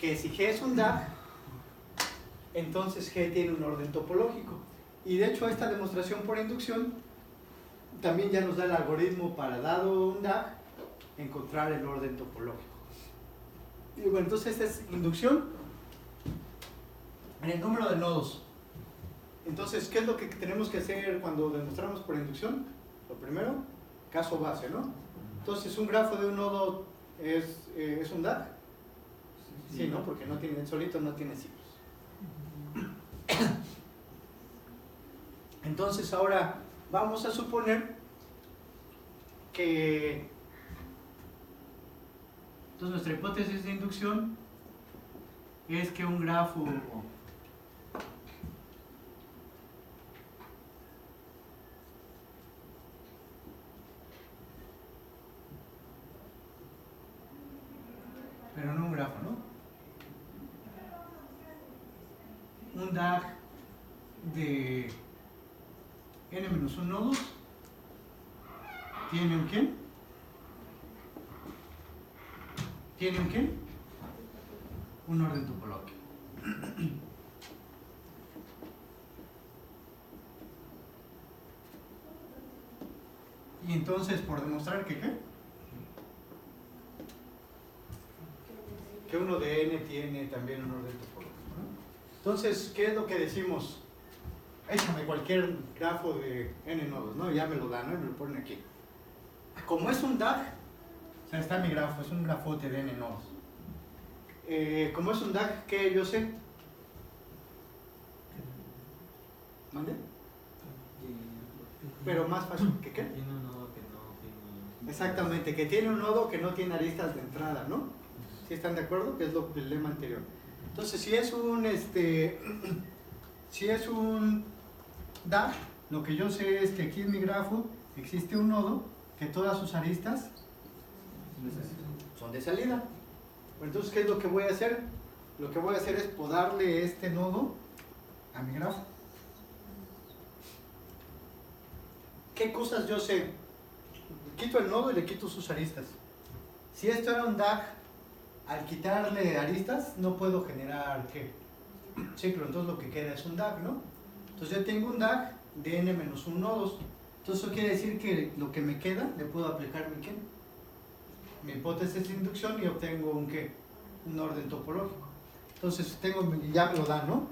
que si G es un DAG, entonces G tiene un orden topológico. Y de hecho esta demostración por inducción también ya nos da el algoritmo para, dado un DAG, encontrar el orden topológico. Y bueno, entonces esta es inducción en el número de nodos. Entonces, ¿qué es lo que tenemos que hacer cuando demostramos por inducción? Lo primero, caso base, ¿no? Entonces, ¿un grafo de un nodo es un DAG? Sí, ¿no? Porque no tiene, solito no tiene ciclos. Entonces, ahora vamos a suponer que... Entonces, nuestra hipótesis de inducción es que un grafo... pero no un grafo, ¿no? Un DAG de n-1 nodos tiene un ¿quién? ¿Tiene un ¿quién? Un orden topológico. Y entonces, por demostrar que ¿qué? Que uno de n tiene también un orden topológico, ¿no? Entonces, ¿qué es lo que decimos? Échame cualquier grafo de n nodos, ¿no? Ya me lo dan, ¿no? Y me lo ponen aquí. Como es un DAG, o sea, está mi grafo, es un grafote de n nodos. Como es un DAG, ¿qué yo sé? ¿Mande? Pero más fácil que qué. Tiene un nodo que no tiene. Exactamente, que tiene un nodo que no tiene aristas de entrada, ¿no? ¿Sí están de acuerdo? Que es el lema anterior. Entonces, si es un DAG, lo que yo sé es que aquí en mi grafo existe un nodo que todas sus aristas son de salida. Entonces, ¿qué es lo que voy a hacer? Lo que voy a hacer es podarle este nodo a mi grafo. ¿Qué cosas yo sé? Quito el nodo y le quito sus aristas. Si esto era un DAG, al quitarle aristas no puedo generar ¿qué? Ciclo, entonces lo que queda es un DAG, ¿no? Entonces yo tengo un DAG de n-1 nodos. Entonces eso quiere decir que lo que me queda le puedo aplicar mi ¿qué? Mi hipótesis de inducción y obtengo un ¿qué? Un orden topológico. Entonces ya me lo dan, ¿no?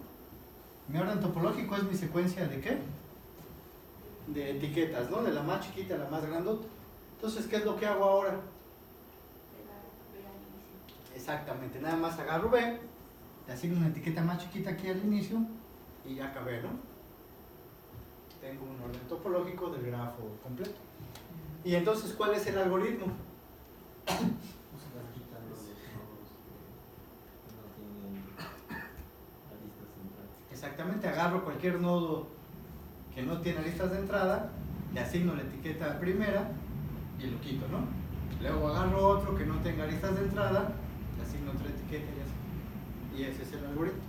Mi orden topológico es mi secuencia de ¿qué? De etiquetas, ¿no? De la más chiquita a la más grandota. Entonces, ¿qué es lo que hago ahora? Exactamente, nada más agarro B, le asigno una etiqueta más chiquita aquí al inicio y ya acabé, ¿no? Tengo un orden topológico del grafo completo. Y entonces, ¿cuál es el algoritmo? Quitando los nodos que no tienen aristas centrales. Exactamente, agarro cualquier nodo que no tiene aristas de entrada, le asigno la etiqueta primera y lo quito, ¿no? Luego agarro otro que no tenga aristas de entrada, le asigno otra etiqueta y así. Y ese es el algoritmo.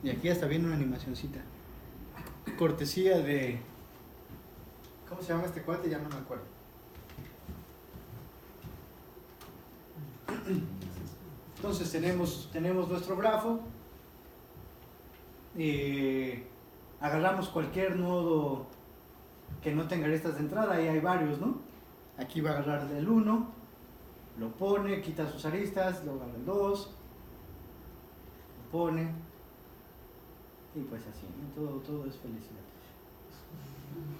Y aquí hasta viene una animacioncita. Cortesía de... ¿Cómo se llama este cuate? Ya no me acuerdo. Entonces tenemos nuestro grafo. Agarramos cualquier nodo que no tenga aristas de entrada, ahí hay varios, ¿no? Aquí va a agarrar el 1, lo pone, quita sus aristas, luego agarra el 2, lo pone, y pues así, ¿no? Todo es felicidad.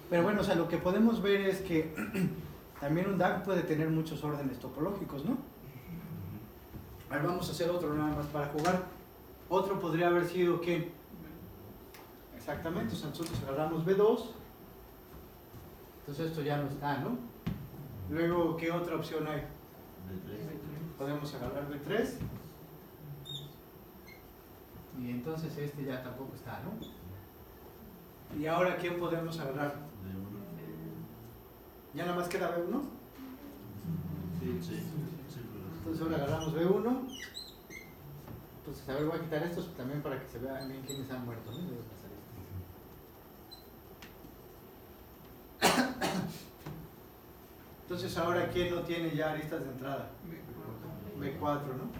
Pero bueno, o sea, lo que podemos ver es que también un DAG puede tener muchos órdenes topológicos, ¿no? A ver, vamos a hacer otro nada más para jugar. Otro podría haber sido que exactamente, o sea, nosotros agarramos B2, entonces esto ya no está, ¿no? Luego, ¿qué otra opción hay? Podemos agarrar B3 y entonces este ya tampoco está, ¿no? Y ahora, ¿quién podemos agarrar? ¿Ya nada más queda B1? Entonces ahora agarramos B1. Entonces, a ver, voy a quitar estos también para que se vea bien quiénes han muerto, ¿no? Entonces ahora, ¿quién no tiene ya aristas de entrada? B4, ¿no?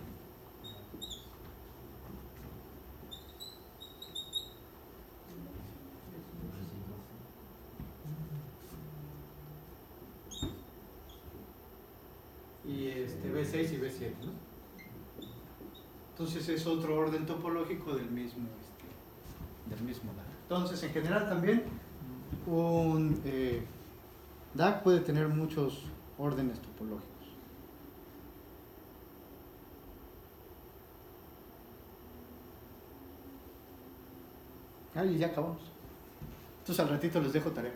Y B6 y B7, ¿no? Entonces es otro orden topológico del mismo DAG. Entonces, en general también un DAG puede tener muchos órdenes topológicos. Y ya acabamos. Entonces al ratito les dejo tarea.